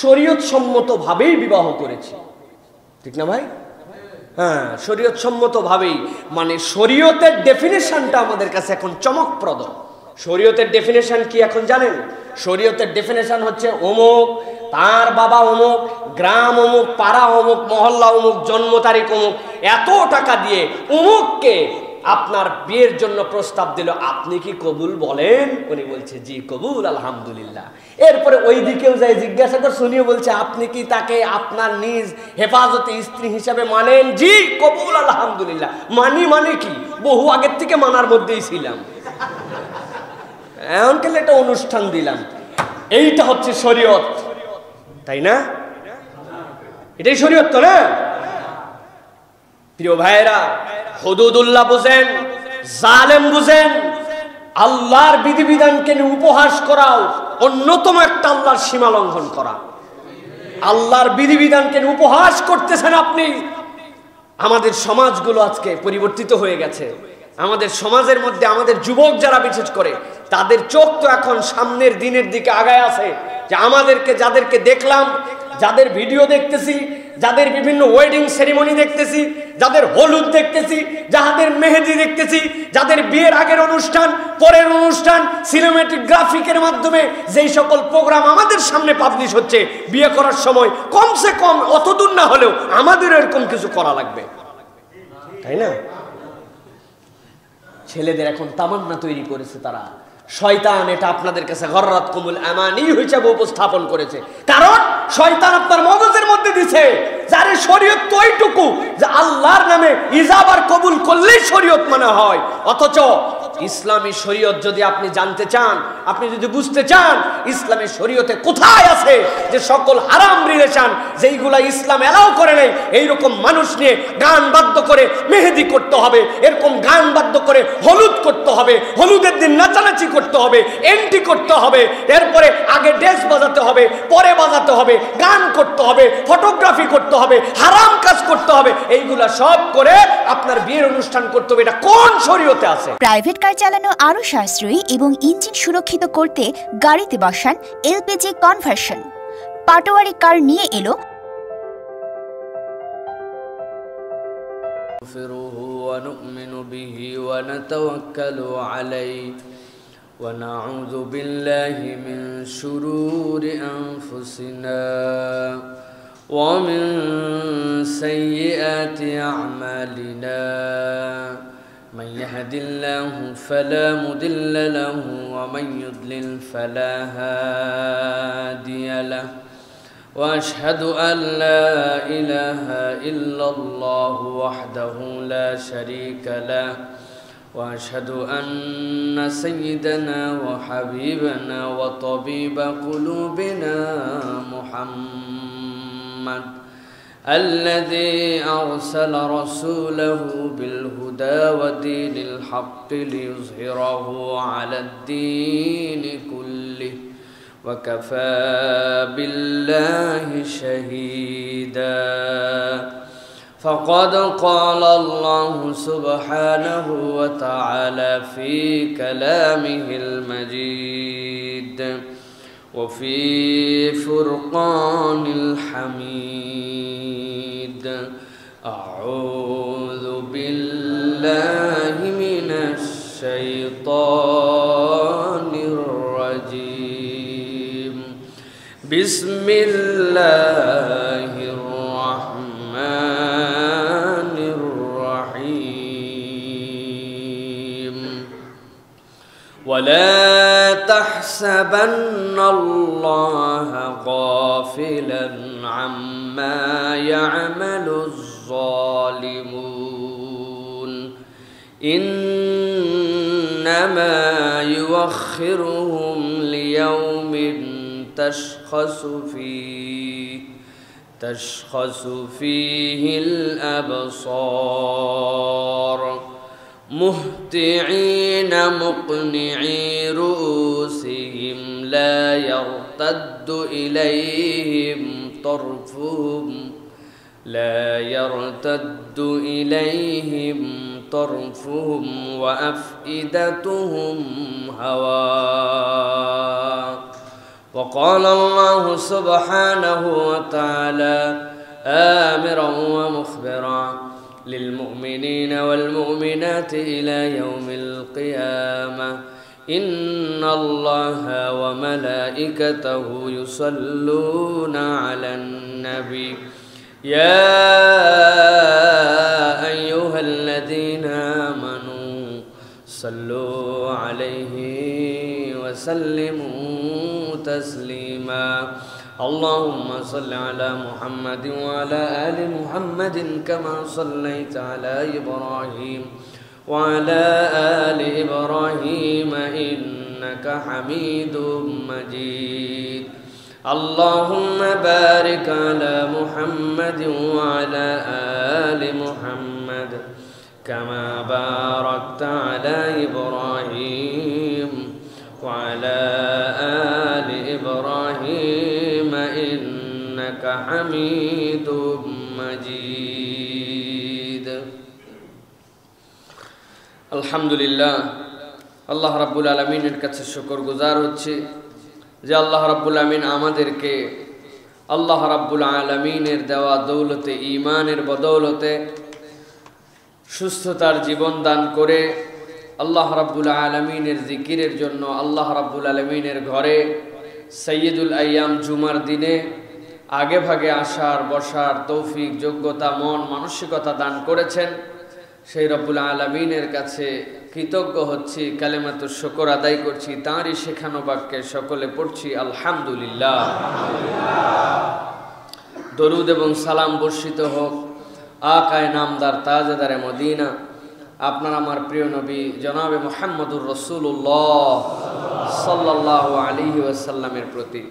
শরীয়ত সম্মতভাবেই বিবাহ করেছি, ঠিক না ভাই? হ্যাঁ, শরীয়ত সম্মতভাবেই, মানে শরীয়তের ডেফিনেশনটা আমাদের কাছে এখন চমকপ্রদ। শরীয়তের ডেফিনেশন কি এখন জানেন? শরীয়তের ডেফিনেশন হচ্ছে অমুক, তার বাবা অমুক, গ্রাম অমুক, পাড়া অমুক, মহল্লা অমুক, জন্ম তারিখ অমুক, এত টাকা দিয়ে অমুককে আপনার বিয়ের জন্য প্রস্তাব দিল, আপনি কি কবুল বলেন? উনি বলছে জি কবুল, আলহামদুলিল্লাহ। এরপরে ওই দিকেও যাই জিজ্ঞাসা করছে, উনিও বলছে আপনি কি তাকে আপনার নিজ হেফাজতে স্ত্রী হিসাবে মানেন? জি কবুল, আলহামদুলিল্লাহ। মানে কি, বহু আগের থেকে মানার মধ্যেই ছিলাম, এমন কেন একটা অনুষ্ঠান দিলাম। এইটা হচ্ছে শরীয়ত, তাই না? এটাই শরীয়ত তো না? প্রিয় ভাইয়েরা, হুদুদুল্লাহ বুঝেন, জালেম বুঝেন। আল্লাহর বিধিবিধানকে নিয়ে উপহাস করাও অন্যতম একটা আল্লাহর সীমা লঙ্ঘন করা। আল্লাহর বিধিবিধানকে নিয়ে উপহাস করতেছেন আপনি। আমাদের সমাজগুলো আজকে পরিবর্তিত হয়ে গেছে। আমাদের সমাজের মধ্যে আমাদের যুবক যারা বিশেষ করে, তাদের চোখ তো এখন সামনের দিনের দিকে আগায় আছে। যে আমাদেরকে যাদেরকে দেখলাম, যাদের ভিডিও দেখতেছি, যাদের বিভিন্ন ওয়েডিং সেরিমনি দেখতেছি, যাদের হলুদ দেখতেছি, যাদের মেহেদি দেখতেছি, যাদের বিয়ের আগের অনুষ্ঠান, পরের অনুষ্ঠান, সিনেমেটিক গ্রাফিকের মাধ্যমে যেই সকল প্রোগ্রাম আমাদের সামনে পাবলিশ হচ্ছে, বিয়ে করার সময় কমসে কম অতদূর না হলেও আমাদের এরকম কিছু করা লাগবে, তাই না? ছেলেদের এখন তামান্না তৈরি করেছে তারা। শয়তান এটা আপনাদের কাছে গররাতকুমুল আমানি হিসেবে উপস্থাপন করেছে। কারণ শয়তান আপনার মগজের মধ্যে দিছে যারে শরীয়ত তো এইটুকু যে আল্লাহর নামে ইজাব আর কবুল করলেই শরীয়ত মানা হয়। অথচ ইসলামী শরীয়ত যদি আপনি জানতে চান, আপনি যদি বুঝতে চান ইসলামী শরীয়তে কোথায় আছে যে সকল হারাম রিলেশন যেইগুলা ইসলাম এলাও করে নাই, এইরকম মানুষ নিয়ে গান বাদ্য করে মেহেদি করতে হবে, এরকম গান বাদ্য করে হলুদ করতে হবে, হলুদের দিন নাচানাচি করতে হবে, এন্ট্রি করতে হবে, এরপরে আগে ড্রেস বাজাতে হবে, পরে বাজাতে হবে, গান করতে হবে, ফটোগ্রাফি করতে হবে, হারাম কাজ করতে হবে, এইগুলা সব করে আপনার বিয়ের অনুষ্ঠান করতে হবে। এটা কোন শরীয়তে আছে? প্রাইভেট কার চালানো আরো সাশ্রয়ী এবং ইঞ্জিন সুরক্ষিত করতে গাড়িতে বসান এলপিজি কনভার্সন। পাটোয়ারি কার নিয়ে এলো ونؤمن به ونتوكل عليه ونعوذ بالله من شرور أنفسنا ومن سيئات أعمالنا من يهد الله فلا مضل له ومن يضلل فلا هادي له وأشهد أن لا إله إلا الله وحده لا شريك له وأشهد أن سيدنا وحبيبنا وطبيب قلوبنا محمد الذي أرسل رسوله بالهدى ودين الحق ليظهره على الدين كله وكفى بالله شهيدا فقد قال الله سبحانه وتعالى في كلامه المجيد وفي فرقان الحميد أعوذ بالله من الشيطان الرجيم بسم الله الرحمن الرحيم ولا تحسبن الله غافلا عما يعمل الظالمون إنما يؤخرهم ليوم تشخص فيه الأبصار مهطعين مقنعي رؤوسهم لا يرتد إليهم طرفهم وأفئدتهم هواء وقال الله سبحانه وتعالى آمرا ومخبرا للمؤمنين والمؤمنات إلى يوم القيامة إن الله وملائكته يصلون على النبي يا أيها الذين آمنوا صلوا عليه وسلموا تسليما اللهم صل على محمد وعلى آل محمد كما صليت على إبراهيم وعلى آل إبراهيم إنك حميد مجيد اللهم بارك على محمد وعلى آل محمد كما باركت على إبراهيم وعلى آل إبراهيم إنك حميد مجيد الحمد لله আল্লাহ রাব্বুল আলামিনের কাছে শুকরগুজার হচ্ছে যে আল্লাহ রাব্বুল আলামিন আমাদেরকে আল্লাহ রাব্বুল আলামিনের দেওয়া দৌলতে ঈমানের বদৌলতে সুস্থতার জীবন দান করে আল্লাহ রাব্বুল আলামিনের জিকিরের জন্য আল্লাহ রাব্বুল আলামিনের ঘরে সাইয়্যিদুল আইয়াম জুমার দিনে আগে ভাগে আসার বসার তৌফিক যোগ্যতা মন মানসিকতা দান করেছেন সেই রব্বুল আলামিনের কাছে কৃতজ্ঞ হচ্ছি কালেমাতুশ শুকর আদায় করছি তাঁরই শেখানো বাক্যে সকলে পড়ছি আলহামদুলিল্লাহ দরুদ এবং সালাম বর্ষিত হোক আকায়ে নামদার তাজদারে মদিনা আপনার আমার প্রিয় নবী জনাবে মুহাম্মদুর রাসূলুল্লাহ সাল্লাল্লাহু আলাইহি ওয়াসাল্লামের প্রতি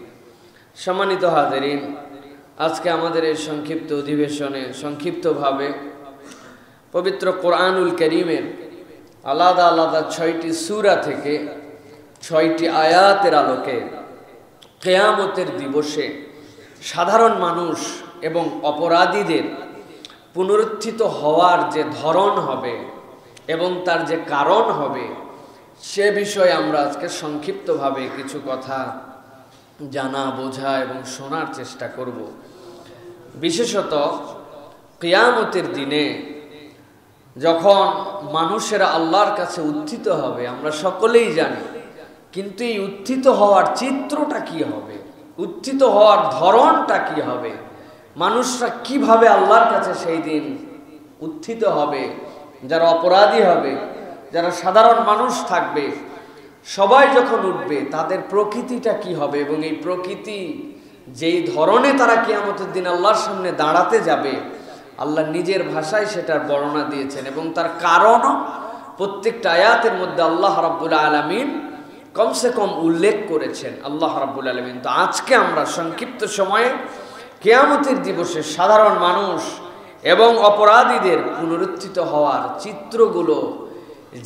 সম্মানিত হাজিরিন আজকে আমাদের এই সংক্ষিপ্ত অধিবেশনে সংক্ষিপ্তভাবে পবিত্র কোরআনুল কারীমের আলাদা আলাদা 6টি সূরা থেকে 6টি আয়াতের আলোকে কিয়ামতের দিবসে সাধারণ মানুষ এবং অপরাধীদের পুনরুত্থিত হওয়ার যে ধরন হবে এবং তার যে কারণ হবে সে বিষয়ে আমরা আজকে সংক্ষিপ্তভাবে কিছু কথা জানা বোঝা এবং শোনার চেষ্টা করব বিশেষত কিয়ামতের দিনে যখন মানুষেরা আল্লাহর কাছে উত্থিত হবে আমরা সকলেই জানি কিন্তু এই উত্থিত হওয়ার চিত্রটা কি হবে উত্থিত হওয়ার ধরনটা কি হবে মানুষরা কিভাবে আল্লাহর কাছে সেই দিন উত্থিত হবে যারা অপরাধী হবে যারা সাধারণ মানুষ থাকবে সবাই যখন উঠবে তাদের প্রকৃতিটা কি হবে এবং এই প্রকৃতি যেই ধরনে তারা কিয়ামতের দিন আল্লাহর সামনে দাঁড়াতে যাবে আল্লাহ নিজের ভাষায় সেটার বর্ণনা দিয়েছেন এবং তার কারণও প্রত্যেকটা আয়াতের মধ্যে আল্লাহ রাব্বুল আলামিন কমসে কম উল্লেখ করেছেন আল্লাহ রাব্বুল আলামিন তো আজকে আমরা সংক্ষিপ্ত সময়ে কিয়ামতের দিবসে সাধারণ মানুষ এবং অপরাধীদের পুনরুত্থিত হওয়ার চিত্রগুলো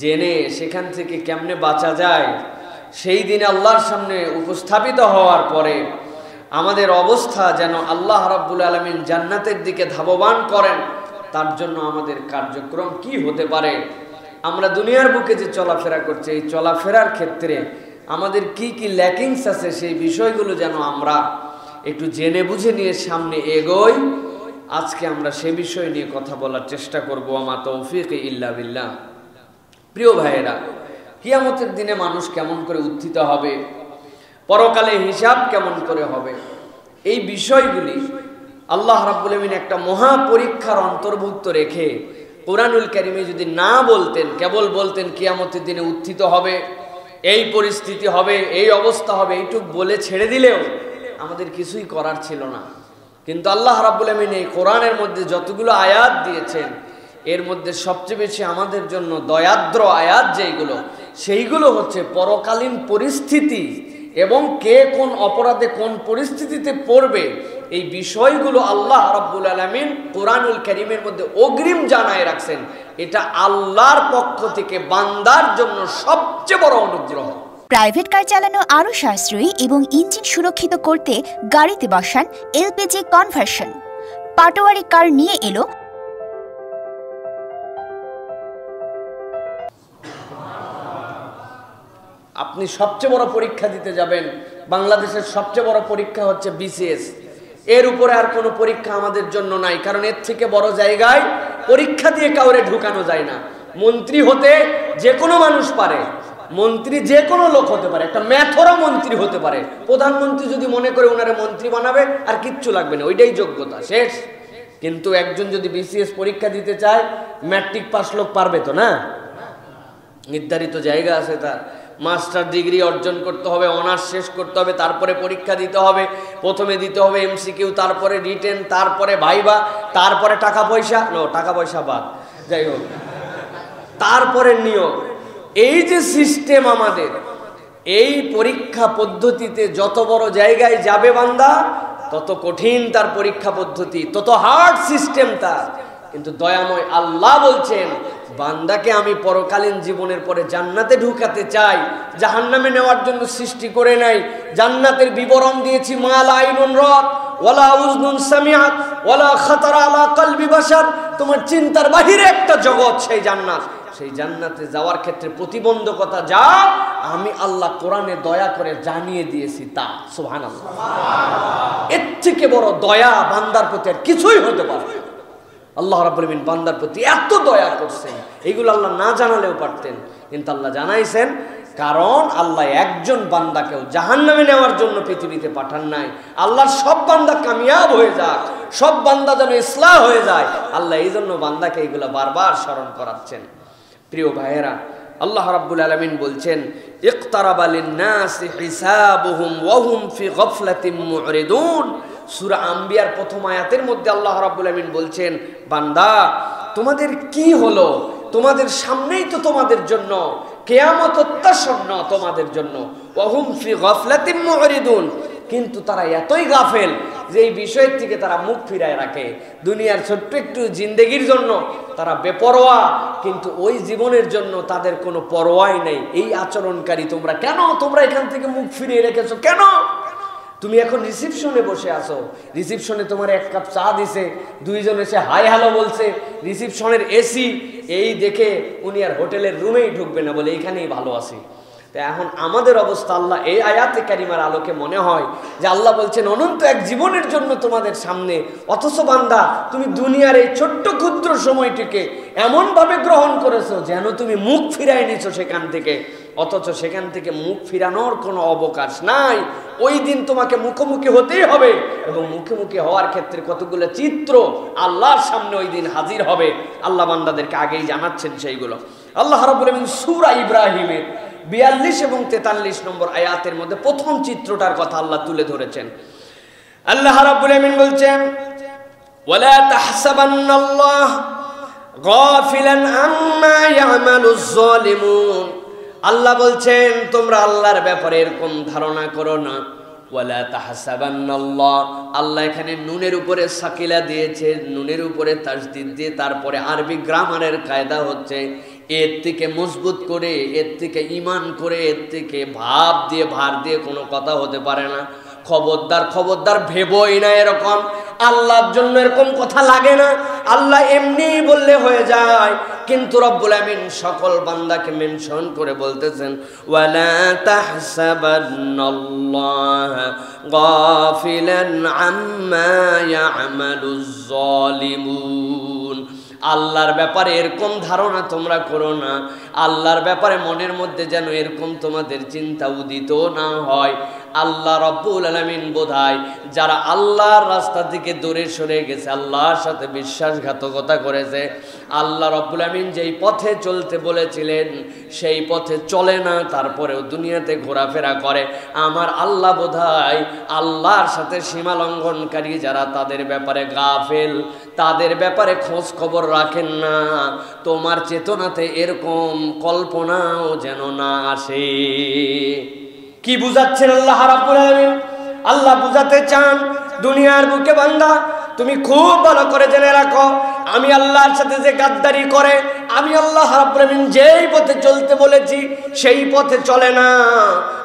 জেনে সেখান থেকে কেমনে বাঁচা যায় সেই দিন আল্লাহর সামনে উপস্থাপিত হওয়ার পরে আমাদের অবস্থা যেন আল্লাহ রাব্বুল আলামিন জান্নাতের দিকে ধাবমান করেন তার জন্য আমাদের কার্যক্রম কি হতে পারে আমরা দুনিয়ার বুকে যে চলাফেরা করছি এই চলাফেরার ক্ষেত্রে আমাদের কি কি ল্যাকিংস আছে সেই বিষয়গুলো যেন আমরা একটু জেনে বুঝে নিয়ে সামনে এগোই আজকে আমরা সে বিষয় নিয়ে কথা বলার চেষ্টা করব আমা তৌফিক ইল্লা বিল্লাহ প্রিয় ভাইয়েরা কিয়ামতের দিনে মানুষ কেমন করে উত্থিত হবে পরকালে হিসাব কেমন করে হবে এই বিষয়গুলি আল্লাহ রাব্বুল আলামিন একটা মহা পরীক্ষার অন্তর্ভুক্ত রেখে কোরআনুল কারীমে যদি না বলতেন কেবল বলতেন কিয়ামতের দিনে উত্থিত হবে এই পরিস্থিতি হবে এই অবস্থা হবে এইটুক বলে ছেড়ে দিলেও আমাদের কিছুই করার ছিল না কিন্তু আল্লাহ রাব্বুল আলামিন এই কোরআনের মধ্যে যতগুলো আয়াত দিয়েছেন এর মধ্যে সবচেয়ে বেশি আমাদের জন্য দয়াদ্র আয়াত যেগুলো সেইগুলো হচ্ছে পরকালীন পরিস্থিতি এবং কে কোন অপরাধে কোন পরিস্থিতিতে পড়বে এই বিষয়গুলো আল্লাহ রাব্বুল আলামিন কোরআনুল কারীমের মধ্যে অগ্রিম জানায় রাখছেন এটা আল্লাহর পক্ষ থেকে বান্দার জন্য সবচেয়ে বড় অনুগ্রহ প্রাইভেট কার চালানো আরো সাশ্রয়ী এবং ইঞ্জিন সুরক্ষিত করতে গাড়িতে বসান এলপিজি কনভার্সন পাটোয়ারি কার নিয়ে এলো আপনি সবচেয়ে বড় পরীক্ষা দিতে যাবেন বাংলাদেশের সবচেয়ে বড় পরীক্ষা হচ্ছে বিসিএস। এর উপরে আর কোনো পরীক্ষা আমাদের জন্য নাই, কারণ এর থেকে বড় জায়গায় পরীক্ষা দিয়ে কাউরে ঢুকানো যায় না। মন্ত্রী হতে যে কোনো মানুষ পারে, মন্ত্রী যে কোনো লোক হতে পারে, একটা ম্যাথরও মন্ত্রী হতে পারে। প্রধানমন্ত্রী যদি মনে করে ওনারে মন্ত্রী বানাবে আর কিচ্ছু লাগবে না, ওইটাই যোগ্যতা, শেষ। কিন্তু একজন যদি বিসিএস পরীক্ষা দিতে চায়, ম্যাট্রিক পাস লোক পারবে তো না, নির্ধারিত জায়গা আছে তার। মাস্টার ডিগ্রি অর্জন করতে হবে, অনার্স শেষ করতে হবে, তারপরে পরীক্ষা দিতে হবে। প্রথমে দিতে হবে এমসিকিউ, তারপরে রিটেন, তারপরে ভাইবা, তারপরে টাকা পয়সা, টাকা পয়সা বাদ, যাই হোক, তারপরে নিয়োগ। এই যে সিস্টেম আমাদের, এই পরীক্ষা পদ্ধতিতে যত বড় জায়গায় যাবে বান্দা, তত কঠিন তার পরীক্ষা পদ্ধতি, তত হার্ড সিস্টেম তার। কিন্তু দয়াময় আল্লাহ বলছেন, বান্দাকে আমি পরকালীন জীবনের পরে জান্নাতে ঢুকাতে চাই, জাহান্নামে নেওয়ার জন্য সৃষ্টি করে নাই। জান্নাতের বিবরণ দিয়েছি, মা লা আইনুন রাত ওয়ালা উযনুন সামিআত ওয়ালা খাতারা আলা কলবি বাশার। তোমার চিন্তার বাহিরে একটা জগৎ সেই জান্নাত। সেই জান্নাতে যাওয়ার ক্ষেত্রে প্রতিবন্ধকতা যা আমি আল্লাহ কোরআনে দয়া করে জানিয়ে দিয়েছি তা। সুবহানাল্লাহ, এর থেকে বড় দয়া বান্দার প্রতি আর কিছুই হতে পারে না। আল্লাহ রাব্বুল আলামিন বান্দার প্রতি এত দয়া করছেন, এইগুলো আল্লাহ না জানালেও পারতেন, কিন্তু আল্লাহ জানাইছেন। কারণ আল্লাহ একজন বান্দাকেও জাহান্নামে নেওয়ার জন্য পৃথিবীতে পাঠান নাই। আল্লাহর সব বান্দা কামিয়াব হয়ে যায়, সব বান্দা যেন ইসলাহ হয়ে যায়, আল্লাহ এই জন্য বান্দাকে এইগুলো বারবার স্মরণ করাচ্ছেন। প্রিয় ভাইয়েরা, আল্লাহ রাব্বুল আলামিন বলছেন, ইকতারাবা লিন-নাসি হিসাবুহুম ওয়া হুম ফি গাফলাতিন মু'রিদুন। সূরা আম্বিয়ার প্রথম আয়াতের মধ্যে আল্লাহ রাব্বুল আলামিন বলছেন, বান্দা তোমাদের কি হলো, তোমাদের সামনেই তো তোমাদের জন্য কিয়ামত অত্যাসন্ন তোমাদের জন্য। ওয়া হুম ফি গাফলাতিন মু'রিদুন, কিন্তু তারা এতই গাফেল যে এই বিষয়ের থেকে তারা মুখ ফিরায় রাখে। দুনিয়ার ছোট্ট একটু জিন্দেগির জন্য তারা বেপরোয়া, কিন্তু ওই জীবনের জন্য তাদের কোনো পরোয়াই নেই। এই আচরণকারী তোমরা কেন, তোমরা এখান থেকে মুখ ফিরিয়ে রেখেছো কেন? তুমি এখন রিসিপশনে বসে আছো, রিসিপশনে তোমার এক কাপ চা দিছে, দুইজন এসে হাই হ্যালো বলছে, রিসিপশনের এসি, এই দেখে উনি আর হোটেলের রুমেই ঢুকবে না, বলে এইখানেই ভালো আছি। তো এখন আমাদের অবস্থা আল্লাহ এই আয়াতে কারিমার আলোকে মনে হয় যে আল্লাহ বলছেন অনন্ত এক জীবনের জন্য তোমাদের সামনে, অথচ বান্দা তুমি দুনিয়ার এই ছোট্ট ক্ষুদ্র সময়টিকে এমনভাবে গ্রহণ করেছো যেন তুমি মুখ ফিরাই নিছো সেখান থেকে, অথচ সেখান থেকে মুখ ফিরানোর কোনো অবকাশ নাই। ওই দিন তোমাকে মুখোমুখি হতেই হবে, এবং মুখোমুখি হওয়ার ক্ষেত্রে কতগুলো চিত্র আল্লাহর সামনে ওই দিন হাজির হবে। আল্লাহ বান্দাদেরকে আগেই জানাচ্ছেন সেইগুলো। আল্লাহ রাব্বুল আলামিন সূরা ইব্রাহিমের 42 এবং 43 নম্বর আয়াতের মধ্যে প্রথম চিত্রটার কথা আল্লাহ তুলে ধরেছেন। আল্লাহ রাব্বুল আলামিন বলছেন, ওয়ালা তাহসাবান্নাল্লাহ গাফিলান আম্মা ইয়ামালুজ জালিমুন। আল্লাহ বলছেন তোমরা আল্লাহর ব্যাপারে এরকম ধারণা করো না। ওয়ালা তাহসাবান্নাল্লাহ, আল্লাহ এখানে নুনের উপরে সাকিলা দিয়েছে, নুনের উপরে তাসদীদ দিয়ে তারপরে আরবি গ্রামারের কায়দা হচ্ছে এর থেকে মজবুত করে, এর থেকে ঈমান করে, এর থেকে ভাব দিয়ে ভার দিয়ে কোনো কথা হতে পারে না। খবরদার খবরদার ভেবোই না এরকম, আল্লাহর জন্য এরকম কথা লাগে না। আল্লাহ এমনি বললে হয়ে যায়, কিন্তু রব্বুল আমিন সকল বান্দাকে মেনশন করে বলতেছেন, ওয়ালা তাহসাবান্নাল্লাহ গাফিলান আম্মা ইয়ামালুজ জালিমুন। আল্লাহর ব্যাপারে এরকম ধারণা তোমরা করো না, আল্লাহর ব্যাপারে মনের মধ্যে যেন এরকম তোমাদের চিন্তা উদিত না হয়। আল্লাহ রব্বুল আলামিন বোধহয় যারা আল্লাহর রাস্তা থেকে দূরে সরে গেছে, আল্লাহর সাথে বিশ্বাসঘাতকতা করেছে, আল্লাহ রব্বুল আলামিন যেই পথে চলতে বলেছিলেন সেই পথে চলে না, তারপরেও দুনিয়াতে ঘোরাফেরা করে, আমার আল্লাহ বোধহয় আল্লাহর সাথে সীমা লঙ্ঘনকারী যারা তাদের ব্যাপারে গাফেল, তাদের ব্যাপারে খোঁজ খবর রাখেন না। তোমার চেতনাতে এরকম কল্পনাও যেন না আসে। কি বুঝাচ্ছেন আল্লাহ রাব্বুল আলামিন? আল্লাহ বুঝাতে চান দুনিয়ার বুকে বান্দা তুমি খুব ভালো করে জেনে রাখো, আমি আল্লাহর সাথে যে গাদ্দারি করে, আমি আল্লাহ রাব্বুল আলামিন যেই পথে চলতে বলেছি সেই পথে চলে না,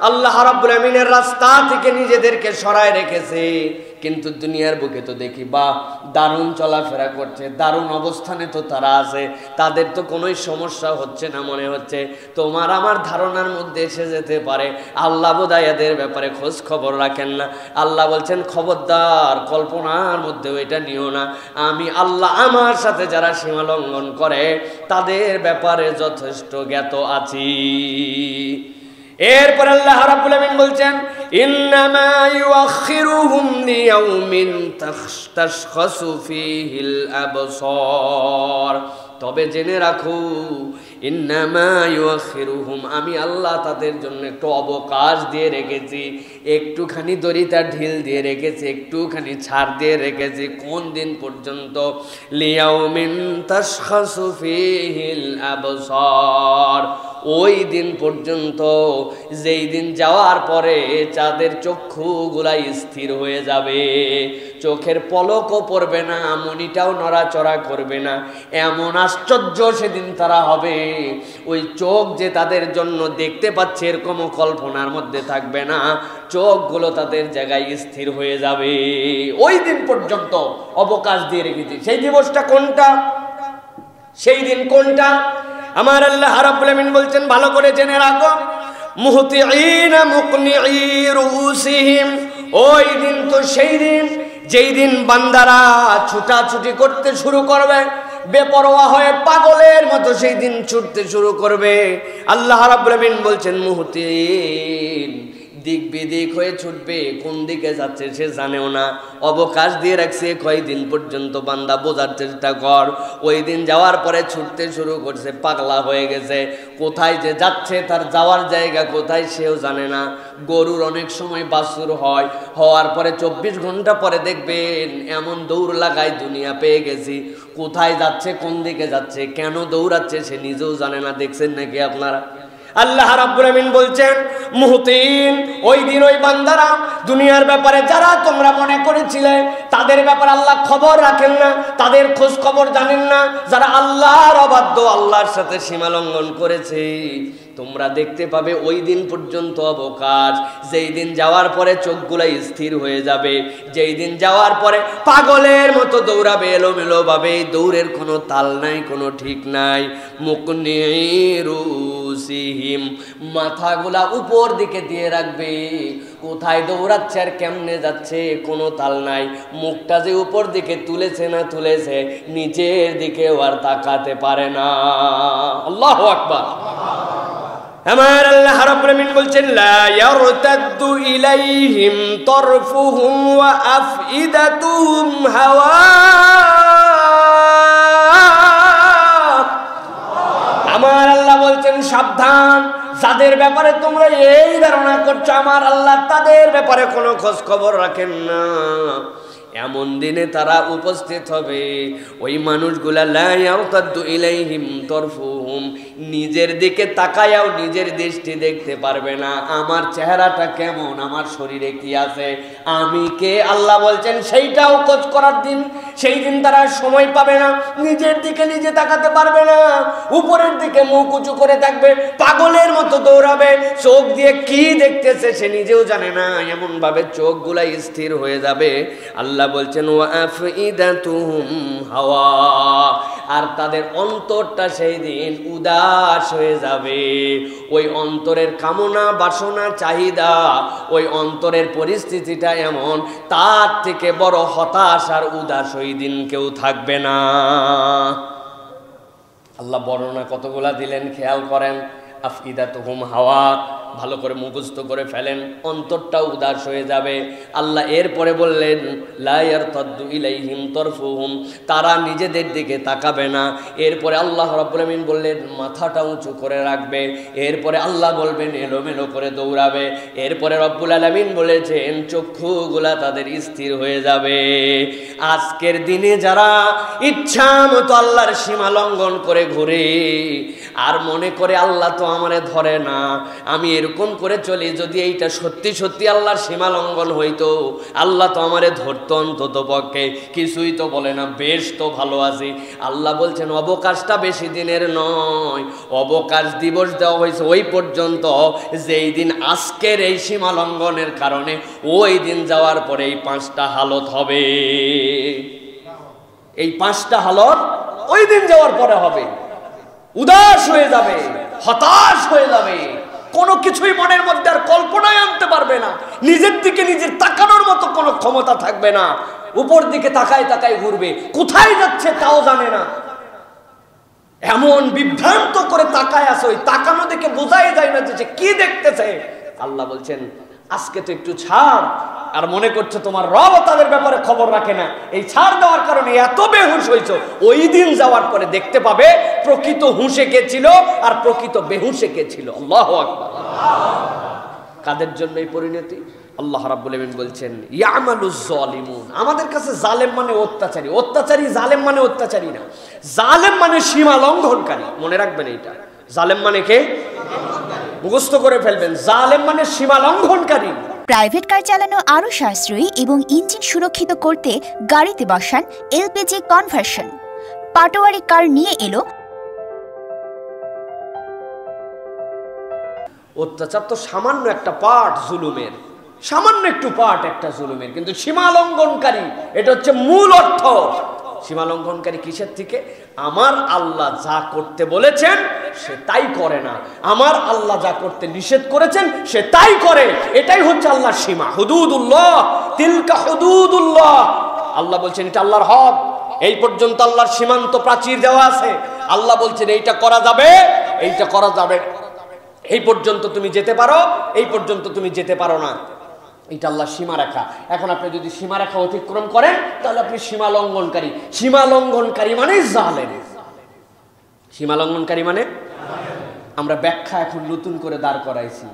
আল্লাহ রাব্বুল আলামিনের রাস্তা থেকে নিজেদেরকে সরায় রেখেছে। কিন্তু দুনিয়ার বুকে তো দেখি বা দারুণ চলাফেরা করছে, দারুণ অবস্থানে তো তারা আছে, তাদের তো কোনোই সমস্যা হচ্ছে না মনে হচ্ছে। তোমার আমার ধারণার মধ্যে এসে যেতে পারে আল্লাহ বোধহয় এদের ব্যাপারে খোঁজ খবর রাখেন না। আল্লাহ বলছেন খবরদার, কল্পনার মধ্যেও এটা নিও না, আমি আল্লাহ আমার সাথে যারা সীমা লঙ্ঘন করে তাদের ব্যাপারে যথেষ্ট জ্ঞাত আছি। এরপর আল্লাহ রাব্বুল আমিন বলছেন ইন্নামা ইউআখিরুহুম লিয়াউমিন তাশখাসু ফীহিল আবসার, তবে জেনে রাখো ইন্নামা ইউআখিরুহুম, আমি আল্লাহ তাদের জন্য একটু অবকাশ দিয়ে রেখেছি, একটুখানি দড়িটা ঢিল দিয়ে রেখেছি, একটুখানি ছাড় দিয়ে রেখেছি। কোন দিন পর্যন্ত? লিয়াউমিন তাশখাসু ফীহিল আবসার, ওই দিন পর্যন্ত যেই দিন যাওয়ার পরে যাদের চক্ষুগুলা স্থির হয়ে যাবে, চোখের পলকও পড়বে না, মনিটাও নড়াচড়া করবে না। এমন আশ্চর্য সেদিন তারা হবে, ওই চোখ যে তাদের জন্য দেখতে পাচ্ছে এরকম কল্পনার মধ্যে থাকবে না, চোখগুলো তাদের জায়গায় স্থির হয়ে যাবে। ওই দিন পর্যন্ত অবকাশ দিয়ে রেখেছি। সেই দিবসটা কোনটা? সেই দিন কোনটা? আমার আল্লাহ রাব্বুল আমিন বলছেন ভালো করে জেনে রাখো, মুহতিঈনা মুকনিঈ রুউসিহিম, ওই দিন তো সেই দিন যেই দিন বান্দারা ছুটাছুটি করতে শুরু করবে, বেপরোয়া হয়ে পাগলের মতো সেই দিন ছুটতে শুরু করবে। আল্লাহ রাব্বুল আমিন বলছেন মুহতিঈন, দিক বিদিক হয়ে ছুটবে, কোন দিকে যাচ্ছে সে জানেও না। অবকাশ দিয়ে রাখছে কয়দিন পর্যন্ত, বান্দা বোঝার চেষ্টা কর। ওই দিন যাওয়ার পরে ছুটতে শুরু করছে, পাগলা হয়ে গেছে, কোথায় যে যাচ্ছে তার যাওয়ার জায়গা কোথায় সেও জানে না। গরুর অনেক সময় বাছুর হয়, হওয়ার পরে 24 ঘন্টা পরে দেখবেন এমন দৌড় লাগায় দুনিয়া পেয়ে গেছি, কোথায় যাচ্ছে, কোন দিকে যাচ্ছে, কেন দৌড়াচ্ছে সে নিজেও জানে না। দেখছেন নাকি আপনারা? আল্লাহ রাব্বুল আমিন বলছেন মুহতিন, ওই দিন ওই বান্দারা দুনিয়ার ব্যাপারে যারা তোমরা মনে করেছিলে তাদের ব্যাপারে আল্লাহ খবর রাখেন না, তাদের খোঁজ খবর জানেন না, যারা আল্লাহর অবাধ্য, আল্লাহর সাথে সীমা লঙ্ঘন করেছে, তোমরা দেখতে পাবে ওই দিন পর্যন্ত অবকাশ। যেই দিন যাওয়ার পরে চোখগুলো স্থির হয়ে যাবে, যেই দিন যাওয়ার পরে পাগলের মতো দৌড়াবে এলোমেলো ভাবে, দৌড়ের কোনো তাল নাই, কোনো ঠিক নাই। মুকনিরুসিহিম, মাথাগুলা উপর দিকে দিয়ে রাখবে, কোথায় দৌড়াচ্ছে আর কেমনে যাচ্ছে কোনো তাল নাই। মুখটা যে উপর দিকে তুলেছে না তুলেছে, নিচের দিকেও আর তাকাতে পারে না। আল্লাহু আকবার। আমার আল্লাহ রাব্বুল আমিন বলছেন লা ইয়ারতাদ্দু ইলাইহিম তারফুহুম ওয়া আফইদাতুহুম হাওয়া। আমার আল্লাহ বলছেন সাবধান, যাদের ব্যাপারে তোমরা এই ধারণা করছো আমার আল্লাহ তাদের ব্যাপারে কোনো খোঁজ খবর রাখেন না, এমন দিনে তারা উপস্থিত হবে। ওই মানুষগুলা লা ইয়ারতাদ্দু ইলাইহিম তারফুহুম, নিজের দিকে তাকায়াও নিজের দৃষ্টি দেখতে পারবে না, আমার চেহারাটা কেমন, আমার শরীরে কি আছে, আমি কে, আল্লাহ বলছেন সেইটাও খোঁজ করার দিন। সেই দিন তারা সময় পাবে না, নিজের দিকে নিজে তাকাতে পারবে না, উপরের দিকে মুখ উঁচু করে থাকবে, পাগলের মতো দৌড়াবে, চোখ দিয়ে কি দেখতেছে সে নিজেও জানে না, এমন ভাবে চোখগুলা স্থির হয়ে যাবে। আল্লাহ বলছেন ওয়া আফইদাতুহুম হাওয়া, আর তাদের অন্তরটা সেই দিন উদাস হয়ে যাবে। ওই অন্তরের কামনা বাসনা চাহিদা, ওই অন্তরের পরিস্থিতিটা এমন, তার থেকে বড় হতাশ আর উদাস ওই দিন কেউ থাকবে না। আল্লাহ বর্ণনা কতগুলা দিলেন খেয়াল করেন। আফইদাতুহুম হাওয়া, ভালো করে মুখস্থ করে ফেলেন, অন্তরটা উদাস হয়ে যাবে। আল্লাহ এরপরে বললেন লা ইয়ারতাদ্দু ইলাইহিম তারফুহুম, তারা নিজেদের দিকে তাকাবে না। এরপরে আল্লাহ রাব্বুল আমিন বললেন মাথাটা উঁচু করে রাখবে। এরপরে আল্লাহ বলবেন এলোমেলো করে দৌড়াবে। এরপরে রব্বুল আলামিন বলেছেন চক্ষুগুলা তাদের স্থির হয়ে যাবে। আজকের দিনে যারা ইচ্ছা মতো আল্লাহর সীমা লঙ্ঘন করে ঘুরে আর মনে করে আল্লাহ তো আমারে ধরে না, আমি এরকম করে চলি, যদি এইটা সত্যি সত্যি আল্লাহর সীমা লঙ্ঘন হইতো, আল্লাহ তো আমারে ধরতো অন্তত পক্ষে, কিছুই তো বলে না, বেশ তো ভালো আছি। আল্লাহ বলছেন অবকাশটা বেশি দিনের নয়, অবকাশ দিবস দেওয়া হয়েছে ওই পর্যন্ত যেই দিন আজকের এই সীমা লঙ্ঘনের কারণে ওই দিন যাওয়ার পরে এই 5টা হালত হবে। এই 5টা হালত ওই দিন যাওয়ার পরে হবে। উদাস হয়ে যাবে, হতাশ হয়ে যাবে, কোনো কিছুই মনের মধ্যে আর কল্পনায় আনতে পারবে না, নিজের দিকে নিজের তাকানোর মতো কোনো ক্ষমতা থাকবে না, উপর দিকে তাকায় তাকায় ঘুরবে, কোথায় যাচ্ছে তাও জানে না, এমন বিভ্রান্ত করে তাকায় আছে, ওই তাকানো দেখে বোঝাই যায় না যে কি দেখতেছে। আল্লাহ বলছেন আজকে তো একটু ছাড়, আর মনে করছো তোমার রব তাদের ব্যাপারে খবর রাখে না, এই ছাড় দেওয়ার কারণে এত বেহুশ হয়েছো, ওই দিন যাওয়ার পরে দেখতে পাবে প্রকৃত হুঁশে কে ছিল আর প্রকৃত বেহুশে কে ছিল। আল্লাহু আকবার। কাদের জন্য এই পরিণতি? আল্লাহ রাব্বুল আলামিন বলছেন ইয়ামালুজ জালিমুন, আমাদের কাছে জালেম মানে অত্যাচারী, অত্যাচারী জালেম মানে অত্যাচারী না, জালেম মানে সীমা লঙ্ঘনকারী। মনে রাখবেন এইটা, জালেম মানে কে? মুখস্থ করে ফেলবেন, জালেম মানে সীমা লঙ্ঘনকারী। প্রাইভেট কার চালানো আরও সাশ্রয়ী এবং ইঞ্জিন সুরক্ষিত করতে গাড়িতে বসান এলপিজি কনভার্সন। পাটোয়ারি কার নিয়ে এলো। অত্যাচার তো সামান্য একটা পার্ট জুলুমের, সামান্য একটু পার্ট একটা জুলুমের, কিন্তু সীমা লঙ্ঘনকারী এটা হচ্ছে মূল অর্থ। সীমা লঙ্ঘনকারী কিসের থেকে? আমার আল্লাহ যা করতে বলেছেন সে তাই করে না, আমার আল্লাহ যা করতে নিষেধ করেছেন সে তাই করে, এটাই হচ্ছে আল্লাহর সীমা। হুদুদুল্লাহ তিলকা হুদুদুল্লাহ, আল্লাহ বলছেন এটা আল্লাহর হক, এই পর্যন্ত আল্লাহর সীমান্ত প্রাচীর দেওয়া আছে। আল্লাহ বলছেন এইটা করা যাবে, এইটা করা যাবে, এই পর্যন্ত তুমি যেতে পারো, এই পর্যন্ত তুমি যেতে পারো না, এটা আল্লাহর সীমারেখা। এখন আপনি যদি সীমারেখা অতিক্রম করেন তাহলে আপনি সীমা লঙ্ঘনকারী। সীমা লঙ্ঘনকারী মানে জালেম, সীমা লঙ্ঘনকারী মানে। আমরা ব্যাখ্যা এখন নতুন করে দাঁড় করাইছি,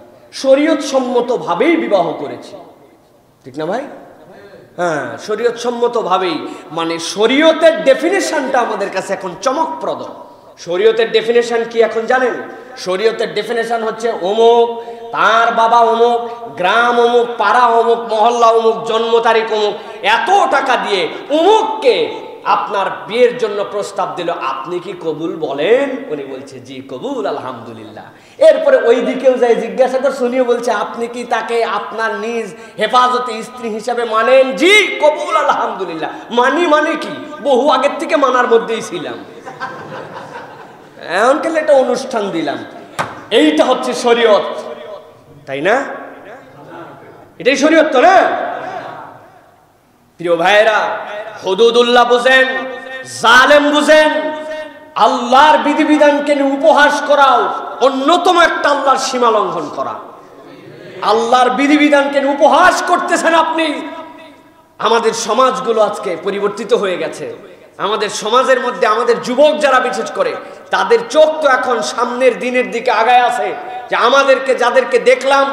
শরীয়ত সম্মত ভাবেই বিবাহ করেছি, ঠিক না ভাই? হ্যাঁ, শরীয়ত সম্মত ভাবেই, মানে শরীয়তের ডেফিনেশনটা আমাদের কাছে এখন চমকপ্রদ। শরীয়তের ডেফিনেশন কি এখন জানেন? শরীয়তের ডেফিনেশন হচ্ছে অমুক, তার বাবা অমুক, গ্রাম অমুক, পাড়া অমুক, মহল্লা অমুক, জন্ম তারিখ অমুক, এত টাকা দিয়ে অমুককে আপনার বিয়ের জন্য প্রস্তাব দিল, আপনি কি কবুল বলেন? উনি বলছে জি কবুল আলহামদুলিল্লাহ। এরপরে ওই দিকেও যাই জিজ্ঞাসা করে, শুনিও বলছে আপনি কি তাকে আপনার নিজ হেফাজতে স্ত্রী হিসাবে মানেন? জি কবুল আলহামদুলিল্লাহ। মানি মানে কি? বহু আগের থেকে মানার মধ্যেই ছিলাম, এখন কেন একটা অনুষ্ঠান দিলাম। এইটা হচ্ছে শরীয়ত, তাই না? এটাই শরীয়ত তো না? প্রিয় ভাইয়েরা, হুদুদুল্লাহ বুঝেন, জালেম বুঝেন। আল্লাহর বিধিবিধানকে নিয়ে উপহাস করাও অন্যতম একটা আল্লাহর সীমা লঙ্ঘন করা। আল্লাহর বিধিবিধানকে নিয়ে উপহাস করতেছেন আপনি। আমাদের সমাজগুলো আজকে পরিবর্তিত হয়ে গেছে। আমাদের সমাজের মধ্যে আমাদের যুবক যারা বিশেষ করে, তাদের চোখ তো এখন সামনের দিনের দিকে আগায় আছে। যে আমাদেরকে যাদেরকে দেখলাম,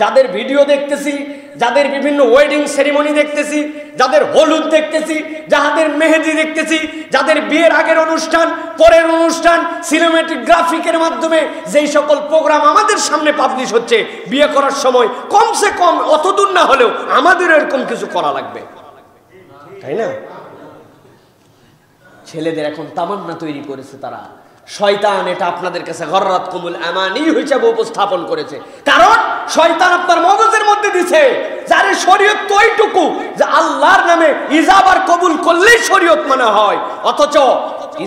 যাদের ভিডিও দেখতেছি, যাদের বিভিন্ন ওয়েডিং সেরিমনি দেখতেছি, যাদের হলুদ দেখতেছি, যাদের মেহেদি দেখতেছি, যাদের বিয়ের আগের অনুষ্ঠান, পরের অনুষ্ঠান, সিনেমেটিক গ্রাফিকের মাধ্যমে যেই সকল প্রোগ্রাম আমাদের সামনে পাবলিশ হচ্ছে, বিয়ে করার সময় কমসে কম অতদূর না হলেও আমাদের এরকম কিছু করা লাগবে, তাই না? ছেলেদের এখন তামান্না তৈরি করেছে তারা। শয়তান এটা আপনাদের কাছে গররাতকুমুল আমানি হিসেবে উপস্থাপন করেছে, কারণ শয়তান আপনার মগজের মধ্যে দিছে যারে শরীয়ত তো এইটুকু যে আল্লাহর নামে ইজাবার কবুল করলেই শরীয়ত মনে হয়। অথচ